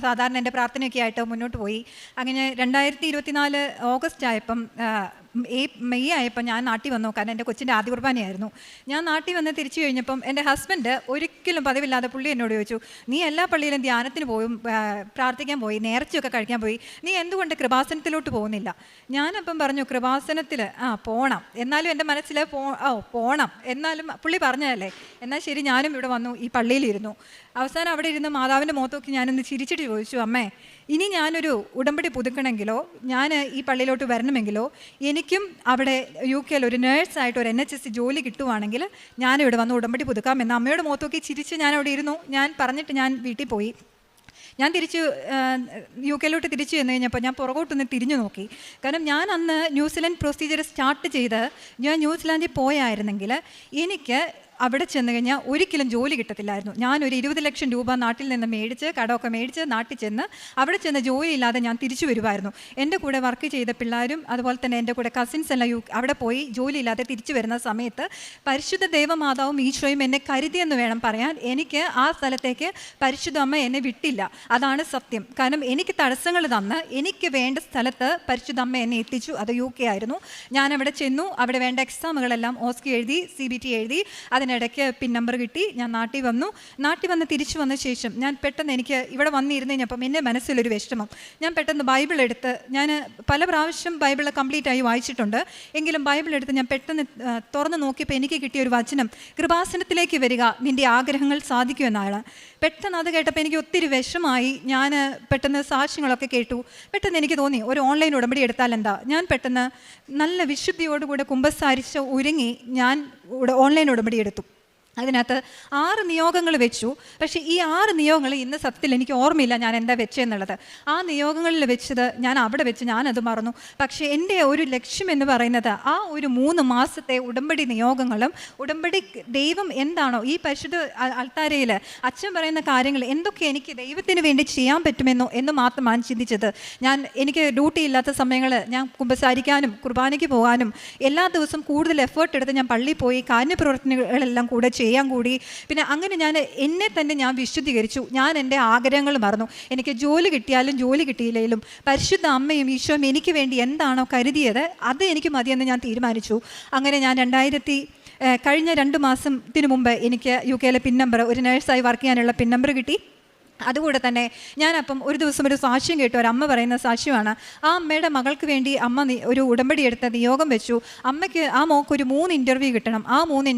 സാധാരണ എൻ്റെ പ്രാർത്ഥനയൊക്കെ ആയിട്ട് മുന്നോട്ട് പോയി. അങ്ങനെ 2024 ഓഗസ്റ്റ് ആയപ്പം മെയ് ആയപ്പോൾ ഞാൻ നാട്ടിൽ വന്നു. കാരണം എൻ്റെ കൊച്ചിൻ്റെ ആദ്യ കുർബാനയായിരുന്നു. ഞാൻ നാട്ടിൽ വന്ന് തിരിച്ചു കഴിഞ്ഞപ്പം എൻ്റെ ഹസ്ബൻഡ് ഒരിക്കലും പതിവില്ലാതെ പുള്ളി എന്നോട് ചോദിച്ചു, നീ എല്ലാ പള്ളിയിലും ധ്യാനത്തിന് പോയും പ്രാർത്ഥിക്കാൻ പോയി, നേർച്ചയൊക്കെ കഴിക്കാൻ പോയി, നീ എന്തുകൊണ്ട് കൃപാസനത്തിലോട്ട് പോകുന്നില്ല? ഞാനപ്പം പറഞ്ഞു, കൃപാസനത്തിൽ പോകണം, എന്നാലും എൻ്റെ മനസ്സിൽ പോകണം, എന്നാലും പുള്ളി പറഞ്ഞതല്ലേ, എന്നാൽ ശരി ഞാനും ഇവിടെ വന്നു, ഈ പള്ളിയിലിരുന്നു. അവസാനം അവിടെ ഇരുന്ന് മാതാവിൻ്റെ മുഖത്തൊക്കെ ഞാനൊന്ന് ചിരിച്ചിട്ട് ചോദിച്ചു, അമ്മേ ഇനി ഞാനൊരു ഉടമ്പടി പുതുക്കണമെങ്കിലോ ഞാൻ ഈ പള്ളിയിലോട്ട് വരണമെങ്കിലോ എനിക്കും അവിടെ UK ഒരു നേഴ്സായിട്ട് ഒരു NHS ജോലി കിട്ടുവാണെങ്കിൽ ഞാനിവിടെ വന്ന് ഉടമ്പടി പുതുക്കാം എന്ന് അമ്മയുടെ മുഖത്തൊക്കെ ചിരിച്ച് ഞാൻ അവിടെ ഇരുന്നു. ഞാൻ പറഞ്ഞിട്ട് ഞാൻ വീട്ടിൽ പോയി. ഞാൻ തിരിച്ച് UK തിരിച്ചു ചെന്ന് കഴിഞ്ഞപ്പോൾ ഞാൻ പുറകോട്ടൊന്ന് തിരിഞ്ഞു നോക്കി. കാരണം ഞാൻ അന്ന് ന്യൂസിലൻഡ് പ്രൊസീജിയർ സ്റ്റാർട്ട് ചെയ്ത് ഞാൻ ന്യൂസിലാൻഡിൽ പോയായിരുന്നെങ്കിൽ എനിക്ക് അവിടെ ചെന്ന് കഴിഞ്ഞാൽ ഒരിക്കലും ജോലി കിട്ടത്തില്ലായിരുന്നു. ഞാനൊരു 20 ലക്ഷം രൂപ നാട്ടിൽ നിന്ന് മേടിച്ച് കടമൊക്കെ മേടിച്ച് നാട്ടിൽ ചെന്ന് അവിടെ ചെന്ന് ജോലിയില്ലാതെ ഞാൻ തിരിച്ചു വരുമായിരുന്നു. എൻ്റെ കൂടെ വർക്ക് ചെയ്ത പിള്ളേരും അതുപോലെ തന്നെ എൻ്റെ കൂടെ കസിൻസ് എല്ലാം അവിടെ പോയി ജോലിയില്ലാതെ തിരിച്ചു വരുന്ന സമയത്ത് പരിശുദ്ധ ദൈവമാതാവും ഈശോയും എന്നെ കരുതിയെന്ന് വേണം പറയാൻ. എനിക്ക് ആ സ്ഥലത്തേക്ക് പരിശുദ്ധ അമ്മ എന്നെ വിട്ടില്ല, അതാണ് സത്യം. കാരണം എനിക്ക് തടസ്സങ്ങൾ തന്ന് എനിക്ക് വേണ്ട സ്ഥലത്ത് പരിശുദ്ധ അമ്മ എന്നെ എത്തിച്ചു. അത് UK ആയിരുന്നു. ഞാൻ അവിടെ ചെന്നു, അവിടെ വേണ്ട എക്സാമുകളെല്ലാം OSCE എഴുതി, CBT എഴുതി, അതിനിടയ്ക്ക് പിൻ നമ്പർ കിട്ടി. ഞാൻ നാട്ടിൽ വന്ന് തിരിച്ചു വന്ന ശേഷം ഞാൻ പെട്ടെന്ന് എനിക്ക് ഇവിടെ വന്നിരുന്ന് കഴിഞ്ഞപ്പം എൻ്റെ മനസ്സിലൊരു വിഷമം. ഞാൻ പെട്ടെന്ന് ബൈബിൾ എടുത്ത്, ഞാൻ പല പ്രാവശ്യം ബൈബിൾ കംപ്ലീറ്റ് ആയി വായിച്ചിട്ടുണ്ട്, എങ്കിലും ബൈബിൾ എടുത്ത് ഞാൻ പെട്ടെന്ന് തുറന്ന് നോക്കിയപ്പോൾ എനിക്ക് കിട്ടിയ ഒരു വചനം, കൃപാസനത്തിലേക്ക് വരിക, നിൻ്റെ ആഗ്രഹങ്ങൾ സാധിക്കുമെന്നാണ്. പെട്ടെന്ന് അത് കേട്ടപ്പോൾ എനിക്ക് ഒത്തിരി വിഷമായി. ഞാൻ പെട്ടെന്ന് സാക്ഷ്യങ്ങളൊക്കെ കേട്ടു. പെട്ടെന്ന് എനിക്ക് തോന്നി ഒരു ഓൺലൈൻ ഉടമ്പടി എടുത്താൽ എന്താ. ഞാൻ പെട്ടെന്ന് നല്ല വിശുദ്ധിയോടുകൂടെ കുമ്പസാരിച്ച് ഒരുങ്ങി ഞാൻ ഓൺലൈൻ ഉടമ്പടി എടുത്തു. അതിനകത്ത് 6 നിയോഗങ്ങൾ വെച്ചു. പക്ഷേ ഈ 6 നിയോഗങ്ങൾ ഇന്ന് സത്യത്തിൽ എനിക്ക് ഓർമ്മയില്ല ഞാൻ എന്താ വെച്ചെന്നുള്ളത്. ആ നിയോഗങ്ങളിൽ വെച്ചത് ഞാൻ അവിടെ വെച്ച് ഞാനത് മറന്നു. പക്ഷേ എൻ്റെ ഒരു ലക്ഷ്യം എന്ന് പറയുന്നത് ആ ഒരു 3 മാസത്തെ ഉടമ്പടി നിയോഗങ്ങളും ഉടമ്പടി ദൈവം എന്താണോ ഈ പരിശുദ്ധ അൾത്താരയിൽ അച്ഛൻ പറയുന്ന കാര്യങ്ങൾ എന്തൊക്കെ എനിക്ക് ദൈവത്തിന് വേണ്ടി ചെയ്യാൻ പറ്റുമെന്നോ എന്ന് മാത്രമാണ് ചിന്തിച്ചത്. എനിക്ക് ഡ്യൂട്ടി ഇല്ലാത്ത സമയങ്ങൾ ഞാൻ കുമ്പസാരിക്കാനും കുർബാനയ്ക്ക് പോകാനും എല്ലാ ദിവസവും കൂടുതൽ എഫേർട്ട് എടുത്ത് ഞാൻ പള്ളിയിൽ പോയി കാര്യപ്രവർത്തനങ്ങളെല്ലാം കൂടെ ചെയ്യാൻ കൂടി. പിന്നെ അങ്ങനെ എന്നെ തന്നെ ഞാൻ വിശുദ്ധീകരിച്ചു. ഞാൻ എൻ്റെ ആഗ്രഹങ്ങൾ മറന്നു. എനിക്ക് ജോലി കിട്ടിയാലും ജോലി കിട്ടിയില്ലെങ്കിലും പരിശുദ്ധ അമ്മയും ഈശോയും എനിക്ക് വേണ്ടി എന്താണോ കരുതിയത് അത് എനിക്ക് മതിയെന്ന് ഞാൻ തീരുമാനിച്ചു. അങ്ങനെ ഞാൻ കഴിഞ്ഞ 2 മാസത്തിന് മുമ്പ് എനിക്ക് UK പിൻ നമ്പർ, ഒരു നേഴ്സായി വർക്ക് ചെയ്യാനുള്ള പിൻ നമ്പർ കിട്ടി. അതുകൂടെ തന്നെ ഞാനപ്പം ഒരു ദിവസം ഒരു സാക്ഷ്യം കേട്ടു. ഒരു അമ്മ പറയുന്ന സാക്ഷ്യമാണ്. ആ അമ്മയുടെ മകൾക്ക് വേണ്ടി അമ്മ ഒരു ഉടമ്പടി എടുത്ത നിയോഗം വെച്ചു. അമ്മയ്ക്ക് ആ മോൾക്ക് ഒരു 3 ഇൻ്റർവ്യൂ കിട്ടണം. ആ 3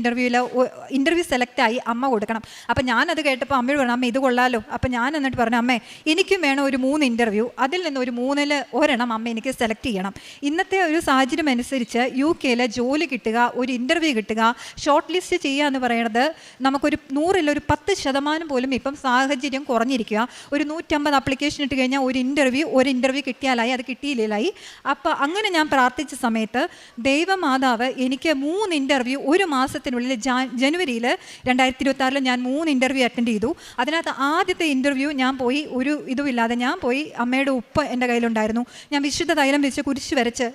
ഇൻ്റർവ്യൂ സെലക്റ്റായി അമ്മ കൊടുക്കണം. അപ്പം ഞാനത് കേട്ടപ്പോൾ അമ്മയോട് പറഞ്ഞു, അമ്മ ഇത് കൊള്ളാലോ. അപ്പം ഞാൻ എന്നിട്ട് പറഞ്ഞു, അമ്മേ എനിക്കും വേണം ഒരു 3 ഇൻ്റർവ്യൂ, അതിൽ നിന്ന് ഒരു 3-ൽ 1 അമ്മ എനിക്ക് സെലക്ട് ചെയ്യണം. ഇന്നത്തെ ഒരു സാഹചര്യം അനുസരിച്ച് UK ജോലി കിട്ടുക, ഒരു ഇൻ്റർവ്യൂ കിട്ടുക, ഷോർട്ട് ലിസ്റ്റ് ചെയ്യുക എന്ന് പറയുന്നത് നമുക്കൊരു 100-ൽ ഒരു 10% പോലും ഇപ്പം സാഹചര്യം കുറഞ്ഞിരിക്കുക. ഒരു 150 ആപ്ലിക്കേഷൻ ഇട്ട് കഴിഞ്ഞാൽ ഒരു ഇൻ്റർവ്യൂ കിട്ടിയാലായി, അത് കിട്ടിയില്ലായി. അപ്പോൾ അങ്ങനെ ഞാൻ പ്രാർത്ഥിച്ച സമയത്ത് ദൈവമാതാവ് എനിക്ക് 3 ഇൻ്റർവ്യൂ ഒരു മാസത്തിനുള്ളിൽ ജനുവരിയിൽ 2026 ഞാൻ 3 ഇൻ്റർവ്യൂ അറ്റൻഡ് ചെയ്തു. അതിനകത്ത് ആദ്യത്തെ ഇൻ്റർവ്യൂ ഞാൻ പോയി, ഒരു ഇതുമില്ലാതെ ഞാൻ പോയി. അമ്മയുടെ ഉപ്പ് എൻ്റെ കയ്യിലുണ്ടായിരുന്നു. ഞാൻ വിശുദ്ധ തൈലം വെച്ച് കുരിശ് വരച്ച്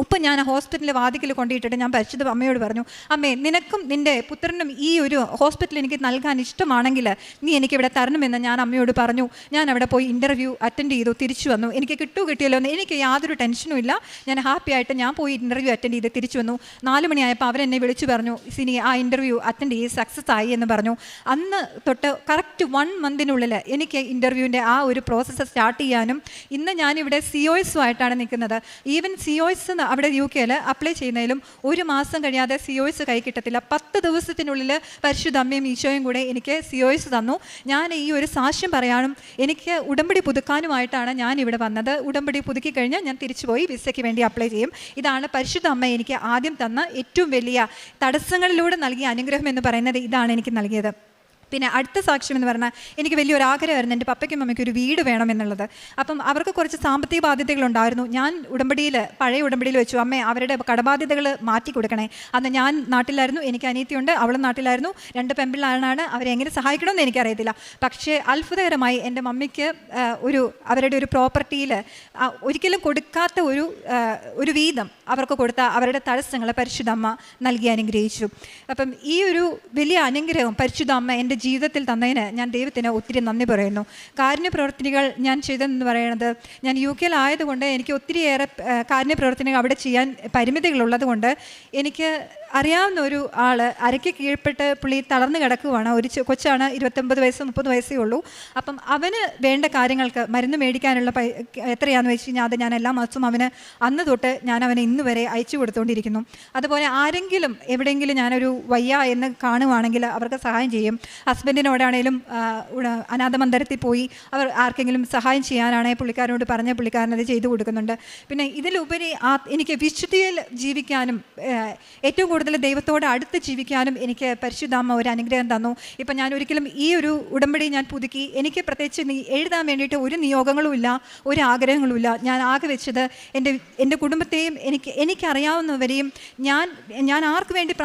ഉപ്പ് ഞാൻ ഹോസ്പിറ്റലിൽ വാതിക്കൽ കൊണ്ടിട്ടിട്ട് ഞാൻ പരിശുദ്ധ അമ്മയോട് പറഞ്ഞു, അമ്മേ നിനക്കും നിൻ്റെ പുത്രനും ഈ ഒരു ഹോസ്പിറ്റൽ എനിക്ക് നൽകാൻ ഇഷ്ടമാണെങ്കിൽ നീ എനിക്കിവിടെ തരണമെന്ന് ഞാൻ അമ്മയോട് പറഞ്ഞു. ഞാൻ അവിടെ പോയി ഇൻ്റർവ്യൂ അറ്റൻഡ് ചെയ്തു, തിരിച്ചു വന്നു. എനിക്ക് കിട്ടിയല്ലോ എന്ന് എനിക്ക് യാതൊരു ടെൻഷനും ഇല്ല. ഞാൻ ഹാപ്പി ആയിട്ട് ഞാൻ പോയി ഇൻ്റർവ്യൂ അറ്റൻഡ് ചെയ്ത് തിരിച്ചു വന്നു. 4 മണിയായപ്പോൾ അവരെന്നെ വിളിച്ചു പറഞ്ഞു, സിനി ആ ഇൻ്റർവ്യൂ അറ്റൻഡ് ചെയ്ത് സക്സസ് ആയി എന്ന് പറഞ്ഞു. അന്ന് തൊട്ട് കറക്റ്റ് 1 മന്തിനുള്ളിൽ എനിക്ക് ഇൻ്റർവ്യൂവിൻ്റെ ആ ഒരു പ്രോസസ്സ് സ്റ്റാർട്ട് ചെയ്യാനും ഇന്ന് ഞാനിവിടെ COS ആയിട്ടാണ് നിൽക്കുന്നത്. ഈവൻ COS അവിടെ UK അപ്ലൈ ചെയ്യുന്നതിലും 1 മാസം കഴിയാതെ COS കൈ കിട്ടത്തില്ല. 10 ദിവസത്തിനുള്ളിൽ പരിശുദ്ധ അമ്മയും ഈശോയും കൂടെ എനിക്ക് COS തന്നു. ഞാൻ ഈ ഒരു സാക്ഷ്യം പറയാനും എനിക്ക് ഉടമ്പടി പുതുക്കാനുമായിട്ടാണ് ഞാൻ ഇവിടെ വന്നത്. ഉടമ്പടി പുതുക്കി കഴിഞ്ഞാൽ ഞാൻ തിരിച്ചുപോയി വിസയ്ക്ക് വേണ്ടി അപ്ലൈ ചെയ്യും. ഇതാണ് പരിശുദ്ധ അമ്മ എനിക്ക് ആദ്യം തന്ന ഏറ്റവും വലിയ തടസ്സങ്ങളിലൂടെ നൽകിയ അനുഗ്രഹം എന്ന് പറയുന്നത്. ഇതാണ് എനിക്ക് നൽകിയത്. പിന്നെ അടുത്ത സാക്ഷ്യം എന്ന് പറഞ്ഞാൽ എനിക്ക് വലിയൊരു ആഗ്രഹമായിരുന്നു എൻ്റെ പപ്പയ്ക്കും അമ്മയ്ക്കും ഒരു വീട് വേണമെന്നുള്ളത്. അപ്പം അവർക്ക് കുറച്ച് സാമ്പത്തിക ബാധ്യതകളുണ്ടായിരുന്നു. ഞാൻ പഴയ ഉടമ്പടിയിൽ വെച്ചു, അമ്മേ അവരുടെ കടബാധ്യതകൾ മാറ്റി കൊടുക്കണേ. അന്ന് ഞാൻ നാട്ടിലായിരുന്നു, എനിക്ക് അനിയത്തിയുണ്ട്, അവളും നാട്ടിലായിരുന്നു. 2 പെൺപിള്ളേരാണ്. അവരെ എങ്ങനെ സഹായിക്കണമെന്ന് എനിക്കറിയത്തില്ല. പക്ഷേ അത്ഭുതകരമായി എൻ്റെ മമ്മിക്ക് അവരുടെ ഒരു പ്രോപ്പർട്ടിയിൽ ഒരിക്കലും കൊടുക്കാത്ത ഒരു വീതം അവർക്ക് കൊടുത്ത അവരുടെ തടസ്സങ്ങൾ പരിശുദ്ധ അമ്മ നൽകി അനുഗ്രഹിച്ചു. അപ്പം ഈ ഒരു വലിയ അനുഗ്രഹം പരിശുദ്ധ അമ്മ എൻ്റെ ജീവിതത്തിൽ തന്നതിന് ഞാൻ ദൈവത്തിന് ഒത്തിരി നന്ദി പറയുന്നു. കാരുണ്യ പ്രവർത്തനങ്ങൾ ഞാൻ ചെയ്തതെന്ന് പറയുന്നത്, ഞാൻ UK ആയതുകൊണ്ട് എനിക്ക് ഒത്തിരിയേറെ കാരുണ്യ പ്രവർത്തനങ്ങൾ അവിടെ ചെയ്യാൻ പരിമിതികളുള്ളത് കൊണ്ട് എനിക്ക് അറിയാവുന്ന ഒരു ആൾ അരയ്ക്ക് കീഴ്പ്പെട്ട് പുള്ളി തളർന്നു കിടക്കുവാണ്. ഒരു കൊച്ചാണ്, 29 വയസ്സ് 30 വയസ്സേ ഉള്ളൂ. അപ്പം അവന് വേണ്ട കാര്യങ്ങൾക്ക് മരുന്ന് മേടിക്കാനുള്ള എത്രയാണെന്ന് വെച്ച് കഴിഞ്ഞാൽ അത് ഞാൻ എല്ലാ മാസവും അവന് അന്ന് തൊട്ട് ഞാൻ അവനെ ഇന്ന് വരെ അയച്ചു കൊടുത്തുകൊണ്ടിരിക്കുന്നു. അതുപോലെ ആരെങ്കിലും എവിടെയെങ്കിലും ഞാനൊരു വയ്യ എന്ന് കാണുവാണെങ്കിൽ അവർക്ക് സഹായം ചെയ്യും. ഹസ്ബൻഡിനോടാണേലും അനാഥ മന്ദിരത്തിൽ പോയി അവർ ആർക്കെങ്കിലും സഹായം ചെയ്യാനാണെങ്കിൽ പുള്ളിക്കാരനോട് പറഞ്ഞ പുള്ളിക്കാരനത് ചെയ്തു കൊടുക്കുന്നുണ്ട്. പിന്നെ ഇതിലുപരി എനിക്ക് വിശുദ്ധിയിൽ ജീവിക്കാനും ഏറ്റവും കൂടുതൽ ദൈവത്തോട് അടുത്ത് ജീവിക്കാനും എനിക്ക് പരിശുദ്ധാമ്മ ഒരു അനുഗ്രഹം തന്നു. ഇപ്പം ഞാൻ ഒരിക്കലും ഈ ഒരു ഉടമ്പടി ഞാൻ പുതുക്കി, എനിക്ക് പ്രത്യേകിച്ച് എഴുതാൻ വേണ്ടിയിട്ട് ഒരു നിയോഗങ്ങളും ഇല്ല, ഒരു ആഗ്രഹങ്ങളും ഇല്ല. ഞാൻ ആകെ വെച്ചത് എൻ്റെ കുടുംബത്തെയും എനിക്കറിയാവുന്നവരെയും ഞാൻ ആർക്ക് വേണ്ടി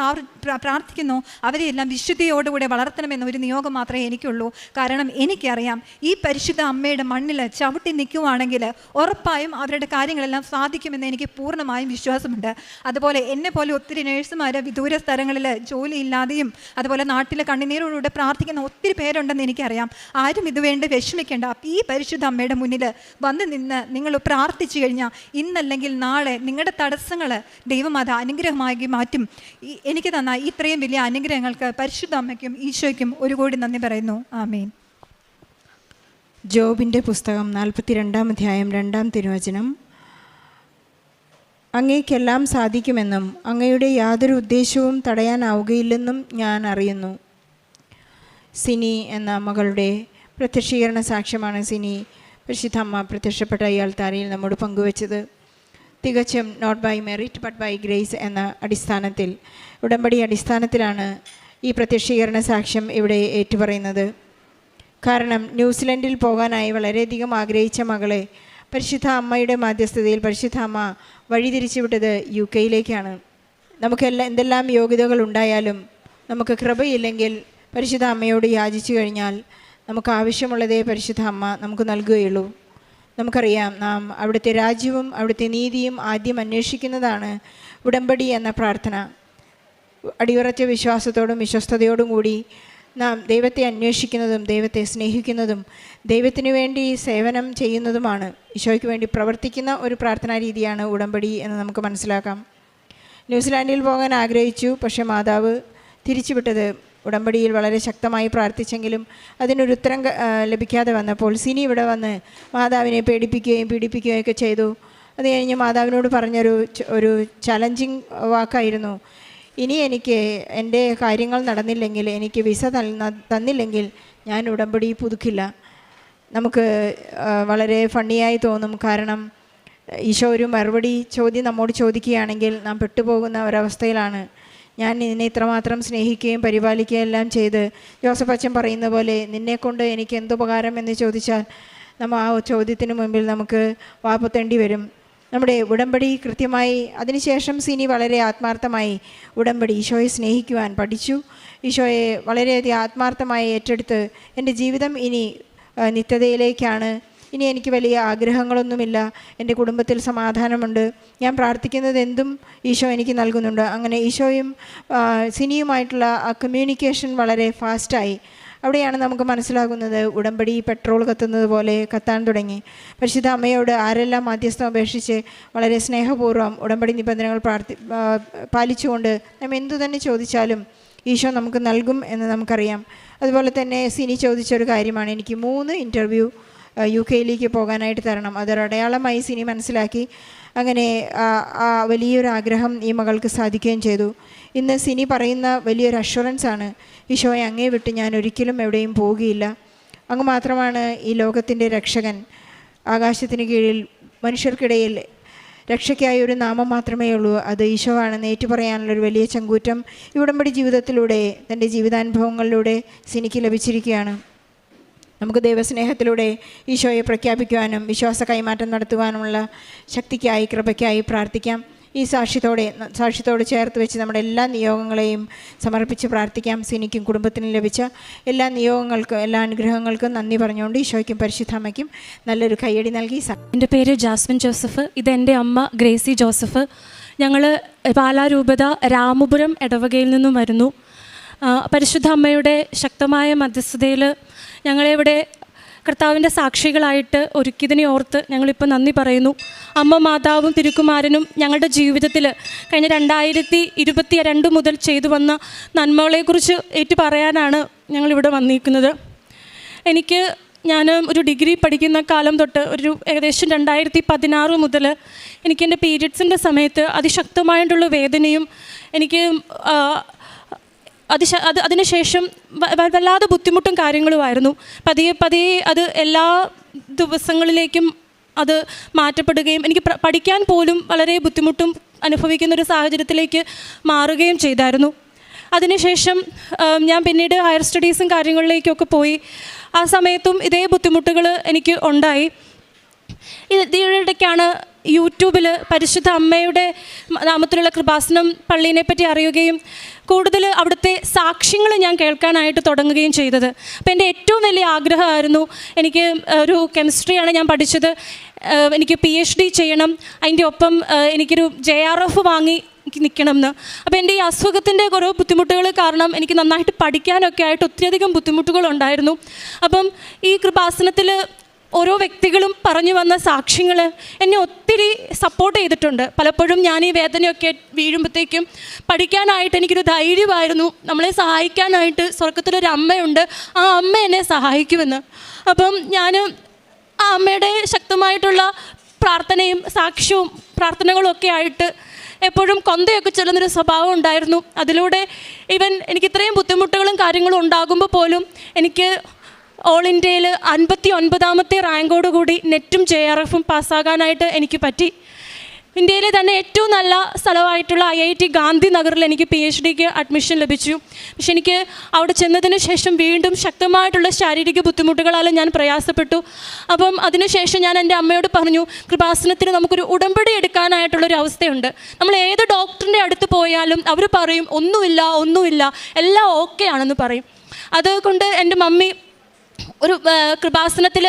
പ്രാർത്ഥിക്കുന്നു അവരെയെല്ലാം വിശുദ്ധിയോടുകൂടെ വളർത്തണമെന്ന ഒരു നിയോഗം മാത്രമേ എനിക്കുള്ളൂ. കാരണം എനിക്കറിയാം ഈ പരിശുദ്ധ അമ്മയുടെ മണ്ണിൽ ചവിട്ടി നിൽക്കുവാണെങ്കിൽ ഉറപ്പായും അവരുടെ കാര്യങ്ങളെല്ലാം സാധിക്കുമെന്ന് എനിക്ക് പൂർണ്ണമായും വിശ്വാസമുണ്ട്. അതുപോലെ എന്നെ പോലെ ഒത്തിരി നേഴ്സുമാർ വിദൂര സ്ഥലങ്ങളിൽ ജോലിയില്ലാതെയും അതുപോലെ നാട്ടിലെ കണ്ണുനീരോടുകൂടെ പ്രാർത്ഥിക്കുന്ന ഒത്തിരി പേരുണ്ടെന്ന് എനിക്കറിയാം. ആരും ഇതുവേണ്ടി വിഷമിക്കേണ്ട. ഈ പരിശുദ്ധ അമ്മയുടെ മുന്നിൽ വന്ന് നിന്ന് നിങ്ങൾ പ്രാർത്ഥിച്ചു കഴിഞ്ഞാൽ ഇന്നല്ലെങ്കിൽ നാളെ നിങ്ങളുടെ തടസ്സങ്ങൾ ദൈവം അത് അനുഗ്രഹമാക്കി മാറ്റും. എനിക്ക് തന്ന ഇത്രയും വലിയ അനുഗ്രഹങ്ങൾക്ക് പരിശുദ്ധ അമ്മയ്ക്കും ഈശോയ്ക്കും ഒരു കോടി നന്ദി പറയുന്നു. ആമേൻ. ജോബിൻ്റെ പുസ്തകം 42-ാം അധ്യായം 2-ാം തിരുവചനം. അങ്ങേക്കെല്ലാം സാധിക്കുമെന്നും അങ്ങയുടെ യാതൊരു ഉദ്ദേശവും തടയാനാവുകയില്ലെന്നും ഞാൻ അറിയുന്നു. സിനി എന്ന മകളുടെ പ്രത്യക്ഷീകരണ സാക്ഷ്യമാണ് സിനി പരിശുദ്ധ അമ്മ പ്രത്യക്ഷപ്പെട്ട ഈ അൾത്താരയിൽ നമ്മോട് പങ്കുവച്ചത്. തികച്ചും not by merit but by grace എന്ന അടിസ്ഥാനത്തിൽ, ഉടമ്പടി അടിസ്ഥാനത്തിലാണ് ഈ പ്രത്യക്ഷീകരണ സാക്ഷ്യം ഇവിടെ ഏറ്റുപറയുന്നത്. കാരണം ന്യൂസിലൻഡിൽ പോകാനായി വളരെയധികം ആഗ്രഹിച്ച മകളെ പരിശുദ്ധ അമ്മയുടെ മാധ്യസ്ഥതയിൽ പരിശുദ്ധ അമ്മ വഴിതിരിച്ചുവിട്ടത് UK നമുക്കെല്ലാം എന്തെല്ലാം യോഗ്യതകൾ ഉണ്ടായാലും നമുക്ക് കൃപയില്ലെങ്കിൽ പരിശുദ്ധ അമ്മയോട് യാചിച്ചു കഴിഞ്ഞാൽ നമുക്ക് ആവശ്യമുള്ളതേ പരിശുദ്ധ അമ്മ നമുക്ക് നൽകുകയുള്ളൂ. നമുക്കറിയാം, നാം അവിടുത്തെ രാജ്യവും അവിടുത്തെ നീതിയും ആദ്യം അന്വേഷിക്കുന്നതാണ് ഉടമ്പടി എന്ന പ്രാർത്ഥന. അടിയുറച്ച വിശ്വാസത്തോടും വിശ്വസ്തയോടും കൂടി നാം ദൈവത്തെ അന്വേഷിക്കുന്നതും ദൈവത്തെ സ്നേഹിക്കുന്നതും ദൈവത്തിനു വേണ്ടി സേവനം ചെയ്യുന്നതുമാണ്. ഈശോയ്ക്ക് വേണ്ടി പ്രവർത്തിക്കുന്ന ഒരു പ്രാർത്ഥനാ രീതിയാണ് ഉടമ്പടി എന്ന് നമുക്ക് മനസ്സിലാക്കാം. ന്യൂസിലാൻഡിൽ പോകാൻ ആഗ്രഹിച്ചു, പക്ഷേ മാതാവ് തിരിച്ചുവിട്ടത് ഉടമ്പടിയിൽ വളരെ ശക്തമായി പ്രാർത്ഥിച്ചെങ്കിലും അതിനൊരു ഉത്തരം ലഭിക്കാതെ വന്നപ്പോൾ സിനി ഇവിടെ വന്ന് മാതാവിനെ പേടിപ്പിക്കുകയും പീഡിപ്പിക്കുകയും ഒക്കെ ചെയ്തു. അത് കഴിഞ്ഞ് മാതാവിനോട് പറഞ്ഞൊരു ചലഞ്ചിങ് വാക്കായിരുന്നു, ഇനി എനിക്ക് എൻ്റെ കാര്യങ്ങൾ നടന്നില്ലെങ്കിൽ, എനിക്ക് വിസ തന്നില്ലെങ്കിൽ ഞാൻ ഉടമ്പടി പുതുക്കില്ല. നമുക്ക് വളരെ ഫണ്ണിയായി തോന്നും. കാരണം ഈശോ ഒരു മറുപടി ചോദ്യം നമ്മോട് ചോദിക്കുകയാണെങ്കിൽ നാം പെട്ടുപോകുന്ന ഒരവസ്ഥയിലാണ്. ഞാൻ നിന്നെ ഇത്രമാത്രം സ്നേഹിക്കുകയും പരിപാലിക്കുകയും എല്ലാം ചെയ്ത് ജോസഫ് അച്ഛൻ പറയുന്ന പോലെ നിന്നെക്കൊണ്ട് എനിക്ക് എന്തുപകാരം എന്ന് ചോദിച്ചാൽ നമ്മൾ ആ ചോദ്യത്തിന് മുമ്പിൽ നമുക്ക് വാപ്പത്തേണ്ടി വരും. നമ്മുടെ ഉടമ്പടി കൃത്യമായി അതിനുശേഷം സിനി വളരെ ആത്മാർത്ഥമായി ഉടമ്പടി ഈശോയെ സ്നേഹിക്കുവാൻ പഠിച്ചു. ഈശോയെ വളരെയധികം ആത്മാർത്ഥമായി ഏറ്റെടുത്ത് എൻ്റെ ജീവിതം ഇനി നിത്യതയിലേക്കാണ്, ഇനി എനിക്ക് വലിയ ആഗ്രഹങ്ങളൊന്നുമില്ല, എൻ്റെ കുടുംബത്തിൽ സമാധാനമുണ്ട്, ഞാൻ പ്രാർത്ഥിക്കുന്നത് എന്തും ഈശോ എനിക്ക് നൽകുന്നുണ്ട്. അങ്ങനെ ഈശോയും സിനിയുമായിട്ടുള്ള ആ കമ്മ്യൂണിക്കേഷൻ വളരെ ഫാസ്റ്റായി. അവിടെയാണ് നമുക്ക് മനസ്സിലാകുന്നത് ഉടമ്പടി പെട്രോൾ കത്തുന്നത് പോലെ കത്താൻ തുടങ്ങി. പരിശുദ്ധ അമ്മയോട് ആരെല്ലാം മാധ്യസ്ഥം അപേക്ഷിച്ച് വളരെ സ്നേഹപൂർവ്വം ഉടമ്പടി നിബന്ധനകൾ പാലിച്ചുകൊണ്ട് നാം എന്തു തന്നെ ചോദിച്ചാലും ഈശോ നമുക്ക് നൽകും എന്ന് നമുക്കറിയാം. അതുപോലെ തന്നെ സിനി ചോദിച്ചൊരു കാര്യമാണ്, എനിക്ക് 3 ഇൻ്റർവ്യൂ UK പോകാനായിട്ട് തരണം. അതൊരു അടയാളമായി സിനി മനസ്സിലാക്കി. അങ്ങനെ ആ വലിയൊരു ആഗ്രഹം ഈ മകൾക്ക് സാധിക്കുകയും ചെയ്തു. ഇന്ന് സിനി പറയുന്ന വലിയൊരു അഷ്വറൻസാണ്, ഈശോയെ അങ്ങേ വിട്ട് ഞാൻ ഒരിക്കലും എവിടെയും പോവുകയില്ല. അങ്ങ് മാത്രമാണ് ഈ ലോകത്തിൻ്റെ രക്ഷകൻ. ആകാശത്തിന് കീഴിൽ മനുഷ്യർക്കിടയിൽ രക്ഷയ്ക്കായി ഒരു നാമം മാത്രമേ ഉള്ളൂ, അത് ഈശോ ആണെന്ന് ഏറ്റുപറയാനുള്ളൊരു വലിയ ചങ്കൂറ്റം ഈ ഉടമ്പടി ജീവിതത്തിലൂടെ തൻ്റെ ജീവിതാനുഭവങ്ങളിലൂടെ സിനിക്ക് ലഭിച്ചിരിക്കുകയാണ്. നമുക്ക് ദൈവസ്നേഹത്തിലൂടെ ഈശോയെ പ്രഖ്യാപിക്കുവാനും വിശ്വാസ കൈമാറ്റം നടത്തുവാനുമുള്ള ശക്തിക്കായി കൃപയ്ക്കായി പ്രാർത്ഥിക്കാം. ഈ സാക്ഷ്യത്തോട് ചേർത്ത് വെച്ച് നമ്മുടെ എല്ലാ നിയോഗങ്ങളെയും സമർപ്പിച്ച് പ്രാർത്ഥിക്കാം. സിനിക്കും കുടുംബത്തിനും ലഭിച്ച എല്ലാ നിയോഗങ്ങൾക്കും എല്ലാ അനുഗ്രഹങ്ങൾക്കും നന്ദി പറഞ്ഞുകൊണ്ട് ഈശോയ്ക്കും പരിശുദ്ധാമ്മയ്ക്കും നല്ലൊരു കയ്യടി നൽകി. എൻ്റെ പേര് ജാസ്മിൻ ജോസഫ്, ഇതെൻ്റെ അമ്മ ഗ്രേസി ജോസഫ്. ഞങ്ങൾ പാലാ രൂപത രാമപുരം ഇടവകയിൽ നിന്നും വരുന്നു. പരിശുദ്ധ അമ്മയുടെ ശക്തമായ മധ്യസ്ഥതയിൽ ഞങ്ങളെ ഇവിടെ കർത്താവിൻ്റെ സാക്ഷികളായിട്ട് ഒരുക്കിയതിനെ ഓർത്ത് ഞങ്ങളിപ്പോൾ നന്ദി പറയുന്നു. അമ്മ മാതാവും തിരുക്കുമാരനും ഞങ്ങളുടെ ജീവിതത്തിൽ കഴിഞ്ഞ 2022 മുതൽ ചെയ്തു വന്ന നന്മകളെക്കുറിച്ച് ഏറ്റു പറയാനാണ് ഞങ്ങളിവിടെ വന്നിരിക്കുന്നത്. ഞാൻ ഒരു ഡിഗ്രി പഠിക്കുന്ന കാലം തൊട്ട് ഒരു ഏകദേശം 2016 മുതൽ എനിക്ക് എൻ്റെ പീരിയഡ്സിൻ്റെ സമയത്ത് അതിശക്തമായിട്ടുള്ള വേദനയും എനിക്ക് അതിനുശേഷം വല്ലാതെ ബുദ്ധിമുട്ടും കാര്യങ്ങളുമായിരുന്നു. പതിയെ അത് എല്ലാ ദിവസങ്ങളിലേക്കും അത് മാറ്റപ്പെടുകയും എനിക്ക് പഠിക്കാൻ പോലും വളരെ ബുദ്ധിമുട്ടും അനുഭവിക്കുന്ന ഒരു സാഹചര്യത്തിലേക്ക് മാറുകയും ചെയ്തായിരുന്നു. അതിനുശേഷം ഞാൻ പിന്നീട് ഹയർ സ്റ്റഡീസും കാര്യങ്ങളിലേക്കൊക്കെ പോയി. ആ സമയത്തും ഇതേ ബുദ്ധിമുട്ടുകൾ എനിക്ക് ഉണ്ടായി. ഇതിനിടയ്ക്കാണ് യൂട്യൂബിൽ പരിശുദ്ധ അമ്മയുടെ നാമത്തിലുള്ള കൃപാസനം പള്ളീനെ പറ്റി അറിയുകയും കൂടുതൽ അവിടുത്തെ സാക്ഷ്യങ്ങൾ ഞാൻ കേൾക്കാനായിട്ട് തുടങ്ങുകയും ചെയ്തത്. അപ്പോൾ എൻ്റെ ഏറ്റവും വലിയ ആഗ്രഹമായിരുന്നു, എനിക്ക് ഒരു കെമിസ്ട്രിയാണ് ഞാൻ പഠിച്ചത്, എനിക്ക് PhD ചെയ്യണം, അതിൻ്റെ ഒപ്പം എനിക്കൊരു JRF വാങ്ങി നിൽക്കണം എന്ന്. അപ്പോൾ എൻ്റെ ഈ അസുഖത്തിൻ്റെ കുറേ ബുദ്ധിമുട്ടുകൾ കാരണം എനിക്ക് നന്നായിട്ട് പഠിക്കാനൊക്കെ ആയിട്ട് ഒത്തിരിയധികം ബുദ്ധിമുട്ടുകളുണ്ടായിരുന്നു. അപ്പം ഈ കൃപാസനത്തിൽ ഓരോ വ്യക്തികളും പറഞ്ഞു വന്ന സാക്ഷ്യങ്ങൾ എന്നെ ഒത്തിരി സപ്പോർട്ട് ചെയ്തിട്ടുണ്ട്. പലപ്പോഴും ഞാൻ ഈ വേദനയൊക്കെ വീഴുമ്പോഴത്തേക്കും പഠിക്കാനായിട്ട് എനിക്കൊരു ധൈര്യമായിരുന്നു, നമ്മളെ സഹായിക്കാനായിട്ട് സ്വർഗത്തിലൊരു അമ്മയുണ്ട്, ആ അമ്മ എന്നെ സഹായിക്കുമെന്ന്. അപ്പം ഞാൻ ആ അമ്മയുടെ ശക്തമായിട്ടുള്ള പ്രാർത്ഥനയും സാക്ഷ്യവും പ്രാർത്ഥനകളും ഒക്കെ ആയിട്ട് എപ്പോഴും കൊന്തയൊക്കെ ചൊല്ലുന്നൊരു സ്വഭാവം ഉണ്ടായിരുന്നു. അതിലൂടെ എനിക്ക് ഇത്രയും ബുദ്ധിമുട്ടുകളും കാര്യങ്ങളും ഉണ്ടാകുമ്പോൾ പോലും എനിക്ക് ഓൾ ഇന്ത്യയിൽ 59ാമത്തെ റാങ്കോടുകൂടി നെറ്റും JRFും പാസ്സാകാനായിട്ട് എനിക്ക് പറ്റി. ഇന്ത്യയിലെ തന്നെ ഏറ്റവും നല്ല സ്ഥലമായിട്ടുള്ള IIT ഗാന്ധിനഗറിൽ എനിക്ക് PhDക്ക് അഡ്മിഷൻ ലഭിച്ചു. പക്ഷെ എനിക്ക് അവിടെ ചെന്നതിന് ശേഷം വീണ്ടും ശക്തമായിട്ടുള്ള ശാരീരിക ബുദ്ധിമുട്ടുകളാൽ ഞാൻ പ്രയാസപ്പെട്ടു. അപ്പം അതിനുശേഷം ഞാൻ എൻ്റെ അമ്മയോട് പറഞ്ഞു, കൃപാസനത്തിന് നമുക്കൊരു ഉടമ്പടി എടുക്കാനായിട്ടുള്ളൊരു അവസ്ഥയുണ്ട്. നമ്മൾ ഏത് ഡോക്ടറിൻ്റെ അടുത്ത് പോയാലും അവർ പറയും ഒന്നുമില്ല എല്ലാം ഓക്കെ ആണെന്ന് പറയും. അതുകൊണ്ട് എൻ്റെ മമ്മി ഒരു കൃപാസനത്തിൽ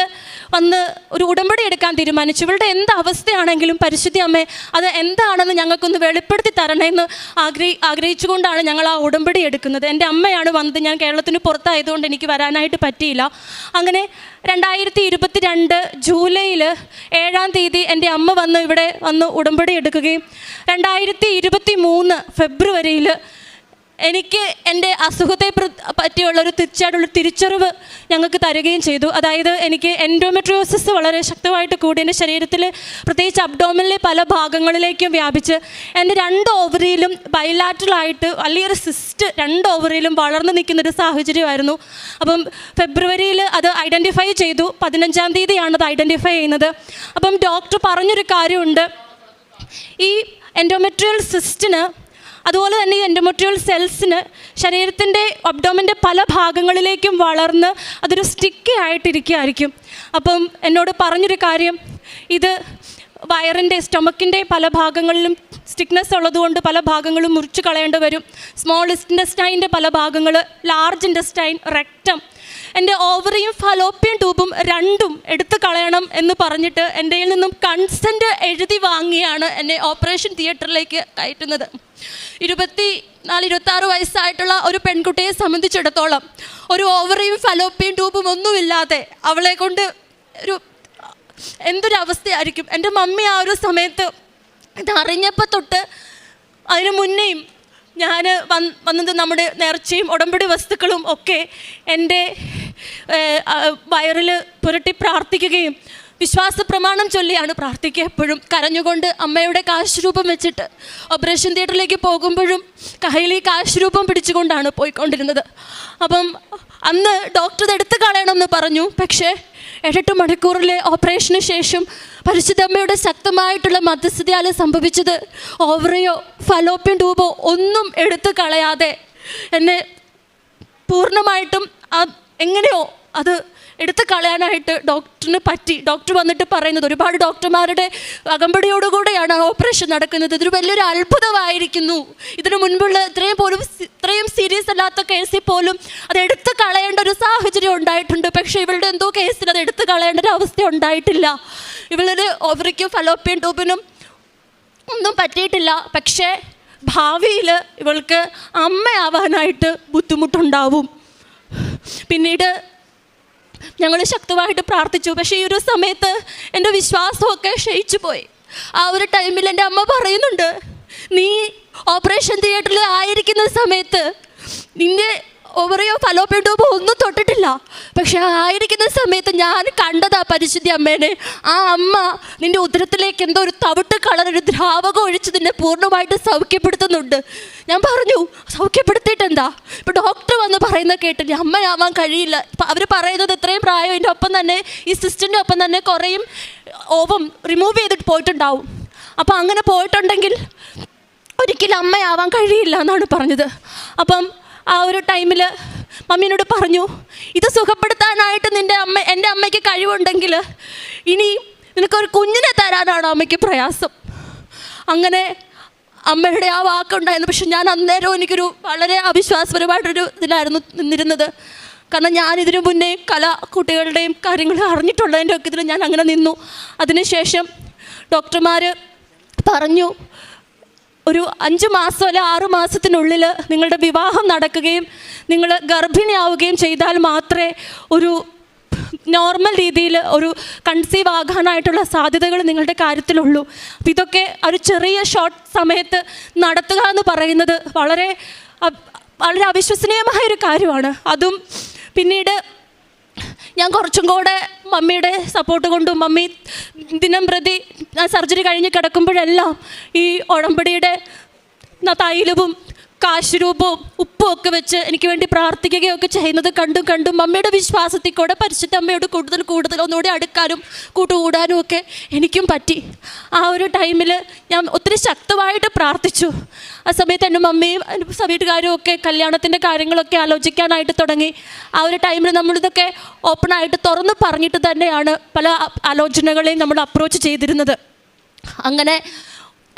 വന്ന് ഒരു ഉടമ്പടി എടുക്കാൻ തീരുമാനിച്ചു. ഇവളുടെ എന്ത് അവസ്ഥയാണെങ്കിലും പരിശുദ്ധ അമ്മേ അത് എന്താണെന്ന് ഞങ്ങൾക്കൊന്ന് വെളിപ്പെടുത്തി തരണമെന്ന് ആഗ്രഹിച്ചുകൊണ്ടാണ് ഞങ്ങൾ ആ ഉടമ്പടി എടുക്കുന്നത്. എൻ്റെ അമ്മയാണ് വന്നത്. ഞാൻ കേരളത്തിന് പുറത്തായതുകൊണ്ട് എനിക്ക് വരാനായിട്ട് പറ്റിയില്ല. അങ്ങനെ 2022 ജൂലൈയിൽ 7-ാം തീയതി എൻ്റെ അമ്മ ഇവിടെ വന്ന് ഉടമ്പടി എടുക്കുകയും 2023 ഫെബ്രുവരിയിൽ എനിക്ക് എൻ്റെ അസുഖത്തെ പറ്റിയുള്ളൊരു തിരിച്ചറിവ് ഞങ്ങൾക്ക് തരികയും ചെയ്തു. അതായത് എനിക്ക് എൻഡോമെട്രിയോസിസ് വളരെ ശക്തമായിട്ട് കൂടി എൻ്റെ ശരീരത്തിൽ പ്രത്യേകിച്ച് അബ്ഡോമിനിലെ പല ഭാഗങ്ങളിലേക്കും വ്യാപിച്ച് എൻ്റെ 2 ഓവറിയിലും ബൈലാറ്ററലായിട്ട് വലിയൊരു സിസ്റ്റ് 2 ഓവറിയിലും വളർന്നു നിൽക്കുന്നൊരു സാഹചര്യമായിരുന്നു. അപ്പം ഫെബ്രുവരിയിൽ അത് ഐഡൻറ്റിഫൈ ചെയ്തു. 15-ാം തീയതിയാണ് അത് ഐഡൻറ്റിഫൈ ചെയ്യുന്നത്. അപ്പം ഡോക്ടർ പറഞ്ഞൊരു കാര്യമുണ്ട്, ഈ എൻഡോമെട്രിയൽ സിസ്റ്റിന് അതുപോലെ തന്നെ ഈ എൻഡോമെട്രിയൽ സെൽസിന് ശരീരത്തിൻ്റെ അബ്ഡോമിൻ്റെ പല ഭാഗങ്ങളിലേക്കും വളർന്ന് അതൊരു സ്റ്റിക്കി ആയിട്ടിരിക്കുകയായിരിക്കും. അപ്പം എന്നോട് പറഞ്ഞൊരു കാര്യം, ഇത് വയറിൻ്റെ സ്റ്റൊമക്കിൻ്റെ പല ഭാഗങ്ങളിലും സ്റ്റിക്നെസ് ഉള്ളതുകൊണ്ട് പല ഭാഗങ്ങളും മുറിച്ച് കളയേണ്ടി വരും. സ്മോൾ ഇൻറ്റസ്റ്റൈൻ്റെ പല ഭാഗങ്ങൾ, ലാർജ് ഇൻറ്റസ്റ്റൈൻ, റെക്റ്റം, എൻ്റെ ഓവറിയും ഫലോപ്പിയൻ ട്യൂബും 2ഉം എടുത്ത് കളയണം എന്ന് പറഞ്ഞിട്ട് എൻ്റെ കയ്യിൽ നിന്നും കൺസെൻറ്റ് എഴുതി വാങ്ങിയാണ് എന്നെ ഓപ്പറേഷൻ തിയേറ്ററിലേക്ക് കയറ്റുന്നത്. 24-26 വയസ്സായിട്ടുള്ള ഒരു പെൺകുട്ടിയെ സംബന്ധിച്ചിടത്തോളം ഒരു ഓവറിയും ഫലോപ്പിയൻ ട്യൂബും ഒന്നുമില്ലാതെ അവളെ കൊണ്ട് എന്തൊരവസ്ഥയായിരിക്കും. എൻ്റെ മമ്മി ആ ഒരു സമയത്ത് ഇതറിഞ്ഞപ്പോൾ തൊട്ട് അതിന് മുന്നേയും ഞാൻ വന്നത് നമ്മുടെ നേർച്ചയും ഉടമ്പടി വസ്തുക്കളും ഒക്കെ എൻ്റെ വയറിൽ പുരട്ടി പ്രാർത്ഥിക്കുകയും വിശ്വാസ പ്രമാണം ചൊല്ലിയാണ് പ്രാർത്ഥിക്കുക. എപ്പോഴും കരഞ്ഞുകൊണ്ട് അമ്മയുടെ കാശ് രൂപം വെച്ചിട്ട് ഓപ്പറേഷൻ തിയേറ്ററിലേക്ക് പോകുമ്പോഴും കയ്യിൽ ഈ കാശ് രൂപം പിടിച്ചുകൊണ്ടാണ് പോയിക്കൊണ്ടിരുന്നത്. അപ്പം അന്ന് ഡോക്ടർ ഇത് എടുത്ത് കളയണമെന്ന് പറഞ്ഞു. പക്ഷേ 8 മണിക്കൂറിലെ ഓപ്പറേഷന് ശേഷം പരിശുദ്ധമ്മയുടെ ശക്തമായിട്ടുള്ള മധ്യസ്ഥതയാൽ സംഭവിച്ചത് ഓവറിയോ ഫലോപ്പിയൻ ട്യൂബോ ഒന്നും എടുത്ത് കളയാതെ എന്നെ പൂർണ്ണമായിട്ടും എങ്ങനെയോ അത് എടുത്ത് കളയാനായിട്ട് ഡോക്ടറിന് പറ്റി. ഡോക്ടർ വന്നിട്ട് പറയുന്നത്, ഒരുപാട് ഡോക്ടർമാരുടെ അകമ്പടിയോടുകൂടെയാണ് ഓപ്പറേഷൻ നടക്കുന്നത്, ഇതൊരു വലിയൊരു അത്ഭുതമായിരിക്കുന്നു. ഇതിനു മുൻപുള്ള ഇത്രയും സീരിയസ് അല്ലാത്ത കേസിൽ പോലും അത് എടുത്ത് കളയേണ്ട ഒരു സാഹചര്യം ഉണ്ടായിട്ടുണ്ട്. പക്ഷേ ഇവളുടെ എന്തോ കേസിൽ അത് എടുത്ത് കളയേണ്ട ഒരു അവസ്ഥ ഉണ്ടായിട്ടില്ല. ഇവളുടെ ഓവറിക്കും ഫലോപ്പിയൻ ട്യൂബിനും ഒന്നും പറ്റിയിട്ടില്ല. പക്ഷേ ഭാവിയിൽ ഇവൾക്ക് അമ്മയാവാനായിട്ട് ബുദ്ധിമുട്ടുണ്ടാവും. പിന്നീട് ഞങ്ങൾ ശക്തമായിട്ട് പ്രാർത്ഥിച്ചു. പക്ഷേ ഈ ഒരു സമയത്ത് എൻ്റെ വിശ്വാസമൊക്കെ ക്ഷയിച്ചു പോയി. ആ ഒരു ടൈമിൽ എൻ്റെ അമ്മ പറയുന്നുണ്ട്, നീ ഓപ്പറേഷൻ തിയേറ്ററിൽ ആയിരിക്കുന്ന സമയത്ത് നിന്നെ ഓവറിയോ ഫലോപ്പിയോ ട്യൂബോ ഒന്നും തൊട്ടിട്ടില്ല. പക്ഷെ ആയിരിക്കുന്ന സമയത്ത് ഞാൻ കണ്ടതാ പരിശുദ്ധ അമ്മേനെ. ആ അമ്മ നിൻ്റെ ഉദരത്തിലേക്ക് എന്തോ ഒരു തവിട്ട് കളർ ഒരു ദ്രാവകം ഒഴിച്ച് നിന്നെ പൂർണ്ണമായിട്ട് സൗഖ്യപ്പെടുത്തുന്നുണ്ട്. ഞാൻ പറഞ്ഞു, സൗഖ്യപ്പെടുത്തിയിട്ടെന്താ? ഇപ്പോൾ ഡോക്ടർ വന്ന് പറയുന്നത് കേട്ടില്ല, അമ്മയാവാൻ കഴിയില്ല. അവർ പറയുന്നത് ഇത്രയും പ്രായം എൻ്റെ ഒപ്പം തന്നെ ഈ സിസ്റ്ററിൻ്റെ ഒപ്പം തന്നെ കുറേയും ഓവം റിമൂവ് ചെയ്തിട്ട് പോയിട്ടുണ്ടാവും. അപ്പോൾ അങ്ങനെ പോയിട്ടുണ്ടെങ്കിൽ ഒരിക്കലും അമ്മയാവാൻ കഴിയില്ല എന്നാണ് പറഞ്ഞത്. അപ്പം ആ ഒരു ടൈമിൽ മമ്മീനോട് പറഞ്ഞു, ഇത് സുഖപ്പെടുത്താനായിട്ട് എൻ്റെ അമ്മയ്ക്ക് കഴിവുണ്ടെങ്കിൽ ഇനി നിനക്കൊരു കുഞ്ഞിനെ തരാനാണ് അമ്മയ്ക്ക് പ്രയാസം. അങ്ങനെ അമ്മയുടെ ആ വാക്കുണ്ടായിരുന്നു. പക്ഷെ ഞാൻ അന്നേരം എനിക്കൊരു വളരെ അവിശ്വാസപരമായിട്ടൊരു ഇതിലായിരുന്നു നിന്നിരുന്നത്. കാരണം ഞാനിതിനു മുന്നേ കുട്ടികളുടെയും കാര്യങ്ങൾ അറിഞ്ഞിട്ടുള്ളതിൻ്റെ ഒക്കെ ഇതിൽ ഞാൻ അങ്ങനെ നിന്നു. അതിനുശേഷം ഡോക്ടർമാർ പറഞ്ഞു, ഒരു 5 മാസം അല്ല 6 മാസത്തിനുള്ളിൽ നിങ്ങളുടെ വിവാഹം നടക്കുകയും നിങ്ങൾ ഗർഭിണിയാവുകയും ചെയ്താൽ മാത്രമേ ഒരു നോർമൽ രീതിയിൽ ഒരു കൺസീവ് ആകാനായിട്ടുള്ള സാധ്യതകൾ നിങ്ങളുടെ കാര്യത്തിലുള്ളൂ. അപ്പോൾ ഇതൊക്കെ ഒരു ചെറിയ ഷോർട്ട് സമയത്ത് നടത്തുക എന്ന് പറയുന്നത് വളരെ വളരെ അവിശ്വസനീയമായൊരു കാര്യമാണ്. അതും പിന്നീട് ഞാൻ കുറച്ചും കൂടെ മമ്മിയുടെ സപ്പോർട്ട് കൊണ്ടും മമ്മി ദിനം പ്രതി സർജറി കഴിഞ്ഞ് കിടക്കുമ്പോഴെല്ലാം ഈ ഉടമ്പടിയുടെ തൈലവും കാശുരൂപവും ഉപ്പും ഒക്കെ വെച്ച് എനിക്ക് വേണ്ടി പ്രാർത്ഥിക്കുകയൊക്കെ ചെയ്യുന്നത് കണ്ടും മമ്മിയുടെ വിശ്വാസത്തിൽ കൂടെ പരിശുദ്ധ അമ്മയോട് കൂടുതൽ ഒന്നുകൂടി അടുക്കാനും കൂട്ടുകൂടാനും ഒക്കെ എനിക്കും പറ്റി. ആ ഒരു ടൈമിൽ ഞാൻ ഒത്തിരി ശക്തമായിട്ട് പ്രാർത്ഥിച്ചു. ആ സമയത്ത് എൻ്റെ മമ്മിയും വീട്ടുകാരും ഒക്കെ കല്യാണത്തിൻ്റെ കാര്യങ്ങളൊക്കെ ആലോചിക്കാനായിട്ട് തുടങ്ങി. ആ ഒരു ടൈമിൽ നമ്മളിതൊക്കെ ഓപ്പണായിട്ട് തുറന്ന് പറഞ്ഞിട്ട് തന്നെയാണ് പല ആലോചനകളെയും നമ്മൾ അപ്രോച്ച് ചെയ്തിരുന്നത്. അങ്ങനെ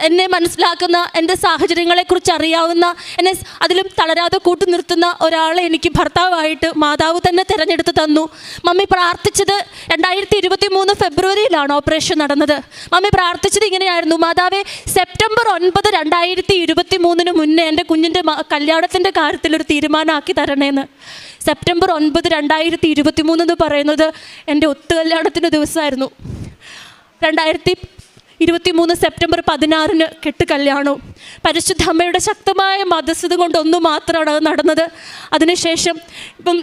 എന്നെ മനസ്സിലാക്കുന്ന, എൻ്റെ സാഹചര്യങ്ങളെക്കുറിച്ച് അറിയാവുന്ന, എന്നെ അതിലും തളരാതെ കൂട്ടു നിർത്തുന്ന ഒരാളെ എനിക്ക് ഭർത്താവായിട്ട് മാതാവ് തന്നെ തിരഞ്ഞെടുത്ത് തന്നു. മമ്മി പ്രാർത്ഥിച്ചത് 2023 ഫെബ്രുവരിയിലാണ് ഓപ്പറേഷൻ നടന്നത്. മമ്മി പ്രാർത്ഥിച്ചത് ഇങ്ങനെയായിരുന്നു, മാതാവേ സെപ്റ്റംബർ 9, 2023 മുന്നേ എൻ്റെ കുഞ്ഞിൻ്റെ കല്യാണത്തിൻ്റെ കാര്യത്തിലൊരു തീരുമാനമാക്കി തരണേന്ന്. സെപ്റ്റംബർ 9, 2023 എന്ന് പറയുന്നത് എൻ്റെ ഒത്തുകല്യാണത്തിൻ്റെ ദിവസമായിരുന്നു. 2023 സെപ്റ്റംബർ 16 കെട്ട് കല്യാണവും. പരിശുദ്ധ അമ്മയുടെ ശക്തമായ മധ്യസ്ഥത കൊണ്ടൊന്നു മാത്രമാണ് അത് നടന്നത്. അതിനുശേഷം ഇപ്പം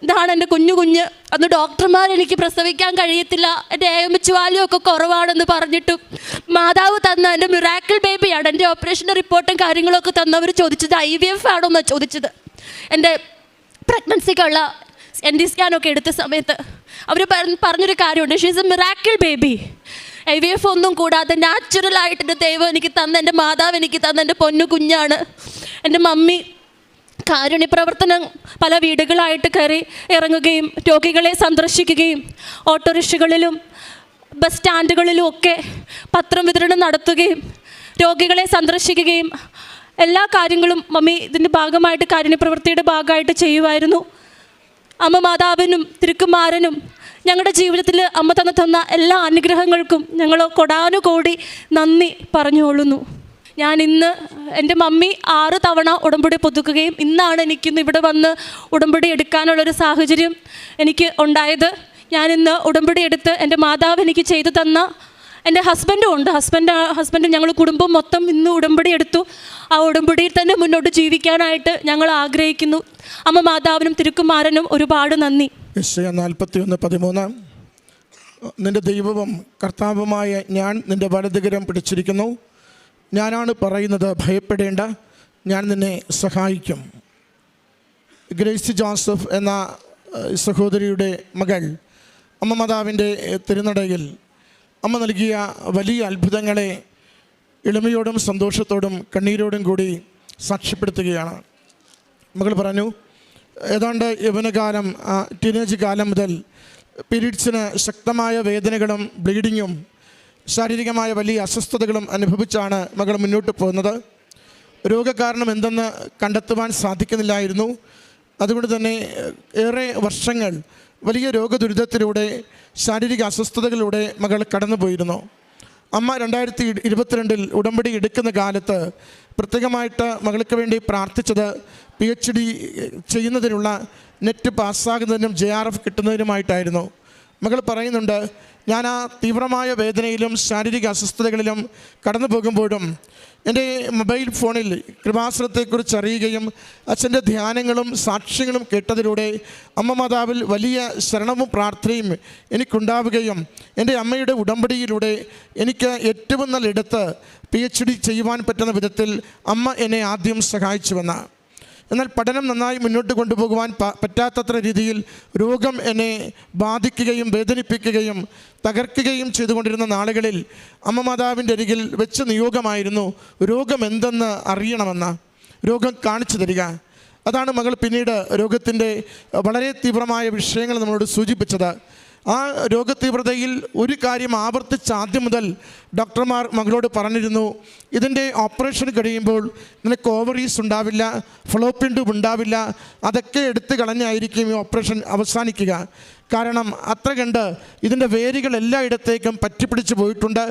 ഇതാണ് എൻ്റെ കുഞ്ഞ്. അന്ന് ഡോക്ടർമാർ എനിക്ക് പ്രസവിക്കാൻ കഴിയത്തില്ല, എൻ്റെ AMH വാല്യൂ ഒക്കെ കുറവാണെന്ന് പറഞ്ഞിട്ടും മാതാവ് തന്ന എൻ്റെ മിറാക്കിൾ ബേബിയാണ്. എൻ്റെ ഓപ്പറേഷൻ്റെ റിപ്പോർട്ടും കാര്യങ്ങളൊക്കെ തന്നവർ ചോദിച്ചത് IVF ആണോ എന്നാണ് ചോദിച്ചത്. എൻ്റെ പ്രഗ്നൻസിക്കുള്ള ND സ്കാനൊക്കെ എടുത്ത സമയത്ത് അവർ പറഞ്ഞൊരു കാര്യമുണ്ട്, she is A miracle baby. IVF ഒന്നും കൂടാതെ നാച്ചുറലായിട്ട് എൻ്റെ ദൈവം എനിക്ക് തന്ന, എൻ്റെ മാതാവ് എനിക്ക് തന്ന എൻ്റെ പൊന്നു കുഞ്ഞാണ്. എൻ്റെ മമ്മി കാരുണ്യ പ്രവർത്തനം പല വീടുകളായിട്ട് കയറി ഇറങ്ങുകയും രോഗികളെ സന്ദർശിക്കുകയും ഓട്ടോറിക്ഷകളിലും ബസ് സ്റ്റാൻഡുകളിലും ഒക്കെ പത്രം വിതരണം നടത്തുകയും രോഗികളെ സന്ദർശിക്കുകയും എല്ലാ കാര്യങ്ങളും മമ്മി ഇതിൻ്റെ ഭാഗമായിട്ട് കാരുണ്യപ്രവൃത്തിയുടെ ഭാഗമായിട്ട് ചെയ്യുമായിരുന്നു. അമ്മ മാതാവിനും തിരുക്കുമാരനും ഞങ്ങളുടെ ജീവിതത്തിൽ അമ്മ തന്ന എല്ലാ അനുഗ്രഹങ്ങൾക്കും ഞങ്ങൾ കൊടാനുകോടി നന്ദി പറഞ്ഞുകൊള്ളുന്നു. ഞാൻ ഇന്ന് എൻ്റെ മമ്മി 6 തവണ ഉടമ്പടി പുതുക്കുകയും ഇന്നാണ് എനിക്കിന്ന് ഇവിടെ വന്ന് ഉടമ്പടി എടുക്കാനുള്ളൊരു സാഹചര്യം എനിക്ക് ഉണ്ടായത്. ഞാനിന്ന് ഉടമ്പടി എടുത്ത് എൻ്റെ മാതാവ് എനിക്ക് ചെയ്തു തന്ന, എൻ്റെ ഹസ്ബൻഡും ഉണ്ട്, ഹസ്ബൻഡും ഞങ്ങൾ കുടുംബം മൊത്തം ഇന്ന് ഉടമ്പടി എടുത്തു. ആ ഉടമ്പടിയിൽ തന്നെ മുന്നോട്ട് ജീവിക്കാനായിട്ട് ഞങ്ങൾ ആഗ്രഹിക്കുന്നു. അമ്മ മാതാവിനും തിരുക്കുമാരനും ഒരുപാട് നന്ദി. യെശയ്യാ 41:13 നിൻ്റെ ദൈവവും കർത്താവുമായ ഞാൻ നിൻ്റെ വലതുകരം പിടിച്ചിരിക്കുന്നു, ഞാനാണ് പറയുന്നത്, ഭയപ്പെടേണ്ട, ഞാൻ നിന്നെ സഹായിക്കും. ഗ്രേസി ജോസഫ് എന്ന സഹോദരിയുടെ മകൾ അമ്മ മാതാവിൻ്റെ തിരുനടയിൽ അമ്മ നൽകിയ വലിയ അത്ഭുതങ്ങളെ എളിമയോടും സന്തോഷത്തോടും കണ്ണീരോടും കൂടി സാക്ഷ്യപ്പെടുത്തുകയാണ്. മകൾ പറഞ്ഞു, ഏതാണ്ട് യൗവനകാലം, ടീനേജ് കാലം മുതൽ പീരീഡ്സിന് ശക്തമായ വേദനകളും ബ്ലീഡിങ്ങും ശാരീരികമായ വലിയ അസ്വസ്ഥതകളും അനുഭവിച്ചാണ് മകൾ മുന്നോട്ട് പോകുന്നത്. രോഗകാരണം എന്തെന്ന് കണ്ടെത്തുവാൻ സാധിക്കുന്നില്ലായിരുന്നു. അതുകൊണ്ട് തന്നെ ഏറെ വർഷങ്ങൾ വലിയ രോഗദുരിതത്തിലൂടെ ശാരീരിക അസ്വസ്ഥതകളിലൂടെ മകൾ കടന്നു പോയിരുന്നു. അമ്മ 2022 ഉടമ്പടി എടുക്കുന്ന കാലത്ത് പ്രത്യേകമായിട്ട് മകൾക്ക് വേണ്ടി പ്രാർത്ഥിച്ചത് PhD ചെയ്യുന്നതിനുള്ള നെറ്റ് പാസ്സാകുന്നതിനും JRF കിട്ടുന്നതിനുമായിട്ടായിരുന്നു. മകൾ പറയുന്നുണ്ട്, ഞാൻ ആ തീവ്രമായ വേദനയിലും ശാരീരിക അസ്വസ്ഥതകളിലും കടന്നു പോകുമ്പോഴും എൻ്റെ മൊബൈൽ ഫോണിൽ കൃപാസനത്തെക്കുറിച്ച് അറിയുകയും അച്ഛൻ്റെ ധ്യാനങ്ങളും സാക്ഷ്യങ്ങളും കേട്ടതിലൂടെ അമ്മ മാതാവിൽ വലിയ ശരണവും പ്രാർത്ഥനയും എനിക്കുണ്ടാവുകയും എൻ്റെ അമ്മയുടെ ഉടമ്പടിയിലൂടെ എനിക്ക് ഏറ്റവും നല്ലിടത്ത് PhD ചെയ്യുവാൻ പറ്റുന്ന വിധത്തിൽ അമ്മ എന്നെ ആദ്യം സഹായിച്ചുവെന്ന്. എന്നാൽ പഠനം നന്നായി മുന്നോട്ട് കൊണ്ടുപോകുവാൻ പറ്റാത്തത്ര രീതിയിൽ രോഗം എന്നെ ബാധിക്കുകയും വേദനിപ്പിക്കുകയും തകർക്കുകയും ചെയ്തുകൊണ്ടിരുന്ന നാളുകളിൽ അമ്മ മാതാവിൻ്റെ അരികിൽ വെച്ച് നിയോഗമായിരുന്നു രോഗം എന്തെന്ന് അറിയണമെന്ന്, രോഗം കാണിച്ചു തരിക. അതാണ് മകൾ പിന്നീട് രോഗത്തിൻ്റെ വളരെ തീവ്രമായ വിഷയങ്ങൾ നമ്മളോട് സൂചിപ്പിച്ചത്. ആ രോഗതീവ്രതയിൽ ഒരു കാര്യം ആവർത്തിച്ച് ആദ്യം മുതൽ ഡോക്ടർമാർ മകളോട് പറഞ്ഞിരുന്നു, ഇതിൻ്റെ ഓപ്പറേഷൻ കഴിയുമ്പോൾ നിനക്ക് ഓവറീസ് ഉണ്ടാവില്ല, ഫലോപ്പിൻ ട്യൂബ് ഉണ്ടാവില്ല, അതൊക്കെ എടുത്തു കളഞ്ഞായിരിക്കും ഈ ഓപ്പറേഷൻ അവസാനിക്കുക. കാരണം അത്ര കണ്ട് ഇതിൻ്റെ വേരുകൾ എല്ലായിടത്തേക്കും പറ്റിപ്പിടിച്ച് പോയിട്ടുണ്ട്.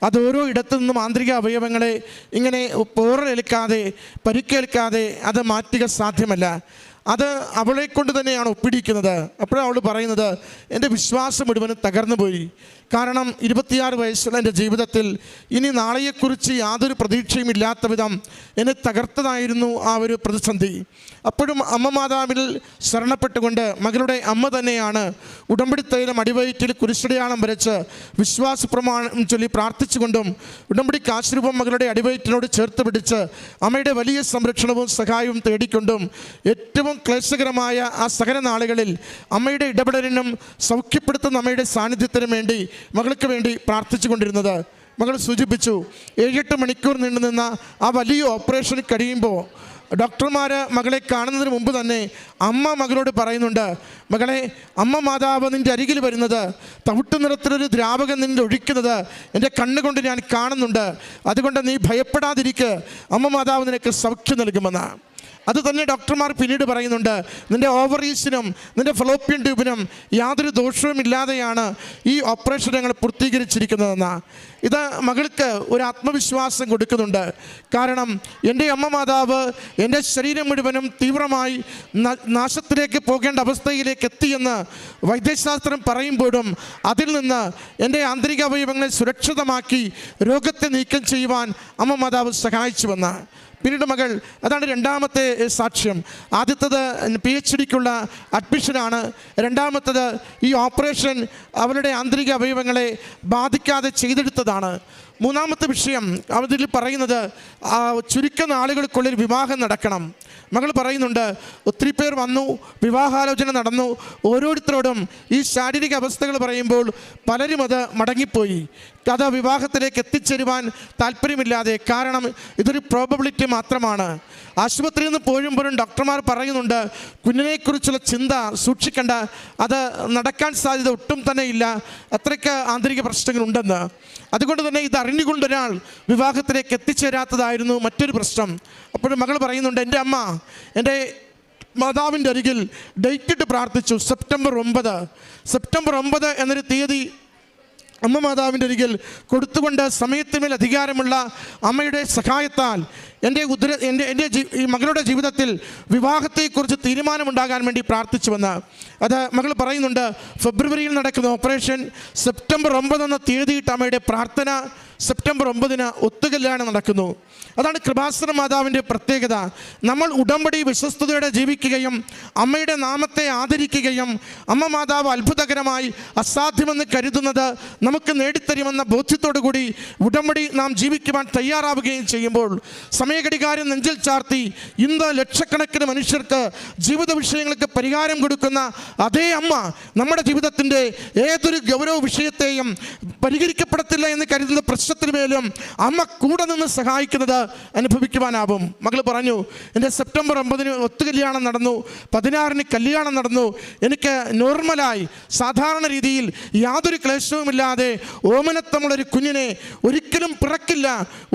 അത് ഓരോ ഇടത്തു നിന്നും ആന്തരിക അവയവങ്ങളെ ഇങ്ങനെ പോറലേൽക്കാതെ പരിക്കേൽക്കാതെ അത് മാറ്റുക സാധ്യമല്ല. അത് അവളെ കൊണ്ട് തന്നെയാണ് ഒപ്പിടിക്കുന്നത്. അപ്പോഴാണ് അവൾ പറയുന്നത്, എൻ്റെ വിശ്വാസം മുഴുവനും തകർന്നു പോയി. കാരണം 26 വയസ്സുള്ള എൻ്റെ ജീവിതത്തിൽ ഇനി നാളെയെക്കുറിച്ച് യാതൊരു പ്രതീക്ഷയും ഇല്ലാത്ത വിധം എന്നെ തകർത്തതായിരുന്നു ആ ഒരു പ്രതിസന്ധി. അപ്പോഴും അമ്മ മാതാവിൽ ശരണപ്പെട്ടുകൊണ്ട് മകളുടെ അമ്മ തന്നെയാണ് ഉടമ്പടി തൈലം അടിവയറ്റിൽ കുരിശടയാളം വരച്ച് വിശ്വാസ പ്രമാണം ചൊല്ലി പ്രാർത്ഥിച്ചുകൊണ്ടും ഉടമ്പടി കാശുരൂപം മകളുടെ അടിവയറ്റിനോട് ചേർത്ത് പിടിച്ച് അമ്മയുടെ വലിയ സംരക്ഷണവും സഹായവും തേടിക്കൊണ്ടും ഏറ്റവും ക്ലേശകരമായ ആ സഹന നാളുകളിൽ അമ്മയുടെ ഇടപെടലിനും സൗഖ്യപ്പെടുത്തുന്ന അമ്മയുടെ സാന്നിധ്യത്തിനും വേണ്ടി മകൾക്ക് വേണ്ടി പ്രാർത്ഥിച്ചു കൊണ്ടിരുന്നത്. മകൾ സൂചിപ്പിച്ചു, 7-8 മണിക്കൂർ നീണ്ടുനിന്ന ആ വലിയ ഓപ്പറേഷൻ കഴിയുമ്പോൾ ഡോക്ടർമാർ മകളെ കാണുന്നതിന് മുമ്പ് തന്നെ അമ്മ മകളോട് പറയുന്നുണ്ട്, മകളെ, അമ്മ മാതാവ് നിൻ്റെ അരികിൽ വരുന്നത്, തവിട്ട് നിറത്തിലൊരു ദ്രാവകം നിന്നെ ഒഴിക്കുന്നത് എൻ്റെ കണ്ണുകൊണ്ട് ഞാൻ കാണുന്നുണ്ട്. അതുകൊണ്ട് നീ ഭയപ്പെടാതിരിക്കുക, അമ്മ മാതാവ് നിനക്ക് സൗഖ്യം നൽകുമെന്ന്. അത് തന്നെ ഡോക്ടർമാർ പിന്നീട് പറയുന്നുണ്ട്, നിൻ്റെ ഓവറീസിനും നിൻ്റെ ഫലോപ്പിയൻ ട്യൂബിനും യാതൊരു ദോഷവും ഇല്ലാതെയാണ് ഈ ഓപ്പറേഷൻ ഞങ്ങൾ പൂർത്തീകരിച്ചിരിക്കുന്നതെന്ന്. ഇത് മകൾക്ക് ഒരു ആത്മവിശ്വാസം കൊടുക്കുന്നുണ്ട്. കാരണം എൻ്റെ അമ്മ മാതാവ് എൻ്റെ ശരീരം മുഴുവനും തീവ്രമായി നാശത്തിലേക്ക് പോകേണ്ട അവസ്ഥയിലേക്ക് എത്തിയെന്ന് വൈദ്യശാസ്ത്രം പറയുമ്പോഴും അതിൽ നിന്ന് എൻ്റെ ആന്തരിക അവയവങ്ങളെ സുരക്ഷിതമാക്കി രോഗത്തെ നീക്കം ചെയ്യുവാൻ അമ്മ മാതാവ് സഹായിച്ചുവെന്ന്. പിന്നീട് മകൾ, അതാണ് രണ്ടാമത്തെ സാക്ഷ്യം. ആദ്യത്തത് PhDക്കുള്ള അഡ്മിഷനാണ്. രണ്ടാമത്തത് ഈ ഓപ്പറേഷൻ അവരുടെ ആന്തരിക അവയവങ്ങളെ ബാധിക്കാതെ ചെയ്തെടുത്തതാണ്. മൂന്നാമത്തെ വിഷയം അതിൽ പറയുന്നത് ചുരുക്കം നാളുകൾക്കുള്ളിൽ വിവാഹം നടക്കണം. മകൾ പറയുന്നുണ്ട്, ഒത്തിരി പേർ വന്നു, വിവാഹാലോചന നടന്നു. ഓരോരുത്തരോടും ഈ ശാരീരിക അവസ്ഥകൾ പറയുമ്പോൾ പലരും അത് മടങ്ങിപ്പോയി. അത് വിവാഹത്തിലേക്ക് എത്തിച്ചേരുവാൻ താല്പര്യമില്ലാതെ. കാരണം ഇതൊരു പ്രോബബിലിറ്റി മാത്രമാണ്. ആശുപത്രിയിൽ നിന്ന് പോഴുമ്പോഴും ഡോക്ടർമാർ പറയുന്നുണ്ട്, കുഞ്ഞിനെക്കുറിച്ചുള്ള ചിന്ത സൂക്ഷിക്കേണ്ട, അത് നടക്കാൻ സാധ്യത ഒട്ടും തന്നെ ഇല്ല, അത്രയ്ക്ക് ആന്തരിക പ്രശ്നങ്ങളുണ്ടെന്ന്. അതുകൊണ്ട് തന്നെ ഇത് അറിഞ്ഞുകൊണ്ടൊരാൾ വിവാഹത്തിലേക്ക് എത്തിച്ചേരാത്തതായിരുന്നു മറ്റൊരു പ്രശ്നം. അപ്പോഴും മകൾ പറയുന്നുണ്ട്, എൻ്റെ അമ്മ എൻ്റെ മാതാവിൻ്റെ അരികിൽ ഡേറ്റ് ഇട്ട് പ്രാർത്ഥിച്ചു. സെപ്റ്റംബർ 9 എന്നൊരു തീയതി അമ്മ മാതാവിൻ്റെ അരികിൽ കൊടുത്തുകൊണ്ട് സമയത്തിന്മേൽ അധികാരമുള്ള അമ്മയുടെ സഹായത്താൽ എൻ്റെ ഈ മകളുടെ ജീവിതത്തിൽ വിവാഹത്തെക്കുറിച്ച് തീരുമാനമുണ്ടാകാൻ വേണ്ടി പ്രാർത്ഥിച്ചുവെന്ന്. അത് മകൾ പറയുന്നുണ്ട്, ഫെബ്രുവരിയിൽ നടക്കുന്ന ഓപ്പറേഷൻ സെപ്റ്റംബർ 9 എന്ന തീയതിയിട്ട് അമ്മയുടെ പ്രാർത്ഥന. സെപ്റ്റംബർ 9 ഒത്തുകല്യാണം നടക്കുന്നു. അതാണ് കൃപാസന മാതാവിൻ്റെ പ്രത്യേകത. നമ്മൾ ഉടമ്പടി വിശ്വസ്തയോടെ ജീവിക്കുകയും അമ്മയുടെ നാമത്തെ ആദരിക്കുകയും അമ്മ മാതാവ് അത്ഭുതകരമായി അസാധ്യമെന്ന് കരുതുന്നത് നമുക്ക് നേടിത്തരുമെന്ന ബോധ്യത്തോടു കൂടി ഉടമ്പടി നാം ജീവിക്കുവാൻ തയ്യാറാവുകയും ചെയ്യുമ്പോൾ സമയഘടികാരം നെഞ്ചിൽ ചാർത്തി ഇന്ന് ലക്ഷക്കണക്കിന് മനുഷ്യർക്ക് ജീവിത വിഷയങ്ങൾക്ക് പരിഹാരം കൊടുക്കുന്ന അതേ അമ്മ നമ്മുടെ ജീവിതത്തിൻ്റെ ഏതൊരു ഗൗരവ വിഷയത്തെയും പരിഹരിക്കപ്പെടത്തില്ല എന്ന് കരുതുന്ന പ്രശ്നത്തിന് മേലും അമ്മ കൂടെ നിന്ന് സഹായിക്കുന്നത് അനുഭവിക്കുവാനാവും. മകൾ പറഞ്ഞു, എൻ്റെ സെപ്റ്റംബർ 9 ഒത്തുകല്യാണം നടന്നു, 16 കല്യാണം നടന്നു. എനിക്ക് നോർമലായി സാധാരണ രീതിയിൽ യാതൊരു ക്ലേശവുമില്ലാതെ ഓമനത്തമുള്ളൊരു കുഞ്ഞിനെ ഒരിക്കലും പിറക്കില്ല,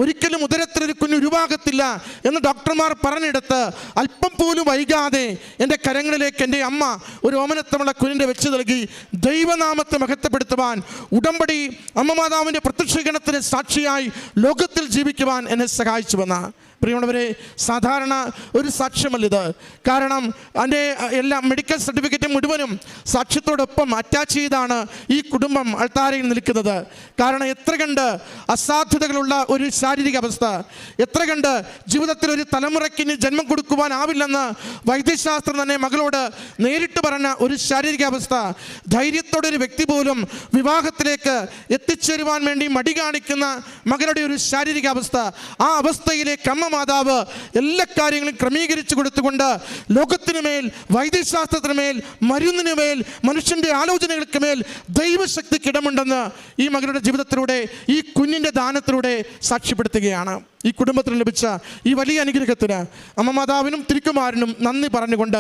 ഒരിക്കലും ഉദരത്തിലൊരു കുഞ്ഞ് ഉരുവാകത്തില്ല എന്ന് ഡോക്ടർമാർ പറഞ്ഞെടുത്ത് അല്പം പോലും വൈകാതെ എൻ്റെ കരങ്ങളിലേക്ക് എൻ്റെ അമ്മ ഒരു ഓമനത്തമുള്ള കുഞ്ഞിൻ്റെ വെച്ച് നൽകി ദൈവനാമത്തെ മഹത്വപ്പെടുത്തുവാൻ ഉടമ്പടി അമ്മ മാതാവിൻ്റെ പ്രത്യക്ഷീകരണത്തിന് ദൈവത്തിൻ്റെ സാക്ഷിയായി ലോകത്തിൽ ജീവിക്കുവാൻ എന്നെ സഹായിച്ചുവെന്ന്. പ്രിയമുള്ളവരെ, സാധാരണ ഒരു സാക്ഷ്യമല്ലിത്. കാരണം എൻ്റെ എല്ലാ മെഡിക്കൽ സർട്ടിഫിക്കറ്റും മുഴുവനും സാക്ഷ്യത്തോടൊപ്പം അറ്റാച്ച് ചെയ്താണ് ഈ കുടുംബം അൾത്താരയിൽ നിൽക്കുന്നത്. കാരണം എത്ര കണ്ട് അസാധ്യതകളുള്ള ഒരു ശാരീരിക അവസ്ഥ, എത്ര കണ്ട് ജീവിതത്തിൽ ഒരു തലമുറയ്ക്ക് ഇനി ജന്മം കൊടുക്കുവാനാവില്ലെന്ന് വൈദ്യശാസ്ത്രം തന്നെ മകളോട് നേരിട്ട് പറഞ്ഞ ഒരു ശാരീരിക അവസ്ഥ, ധൈര്യത്തോടെ ഒരു വ്യക്തി പോലും വിവാഹത്തിലേക്ക് എത്തിച്ചേരുവാൻ വേണ്ടി മടി കാണിക്കുന്ന മകളുടെ ഒരു ശാരീരിക അവസ്ഥ, ആ അവസ്ഥയിലേക്ക് അമ്മ മാതാവ് എല്ലാ കാര്യങ്ങളും ക്രമീകരിച്ചു കൊടുത്തുകൊണ്ട് ലോകത്തിനു മേൽ, വൈദ്യശാസ്ത്രത്തിന് മേൽ, മരുന്നിനു മേൽ, മനുഷ്യൻ്റെ ആലോചനകൾക്ക് മേൽ ദൈവശക്തിക്ക് ഇടമുണ്ടെന്ന് ഈ മകളുടെ ജീവിതത്തിലൂടെ, ഈ കുഞ്ഞിൻ്റെ ദാനത്തിലൂടെ സാക്ഷ്യപ്പെടുത്തുകയാണ്. ഈ കുടുംബത്തിന് ലഭിച്ച ഈ വലിയ അനുഗ്രഹത്തിന് അമ്മ മാതാവിനും തിരുക്കുമാരനും നന്ദി പറഞ്ഞുകൊണ്ട്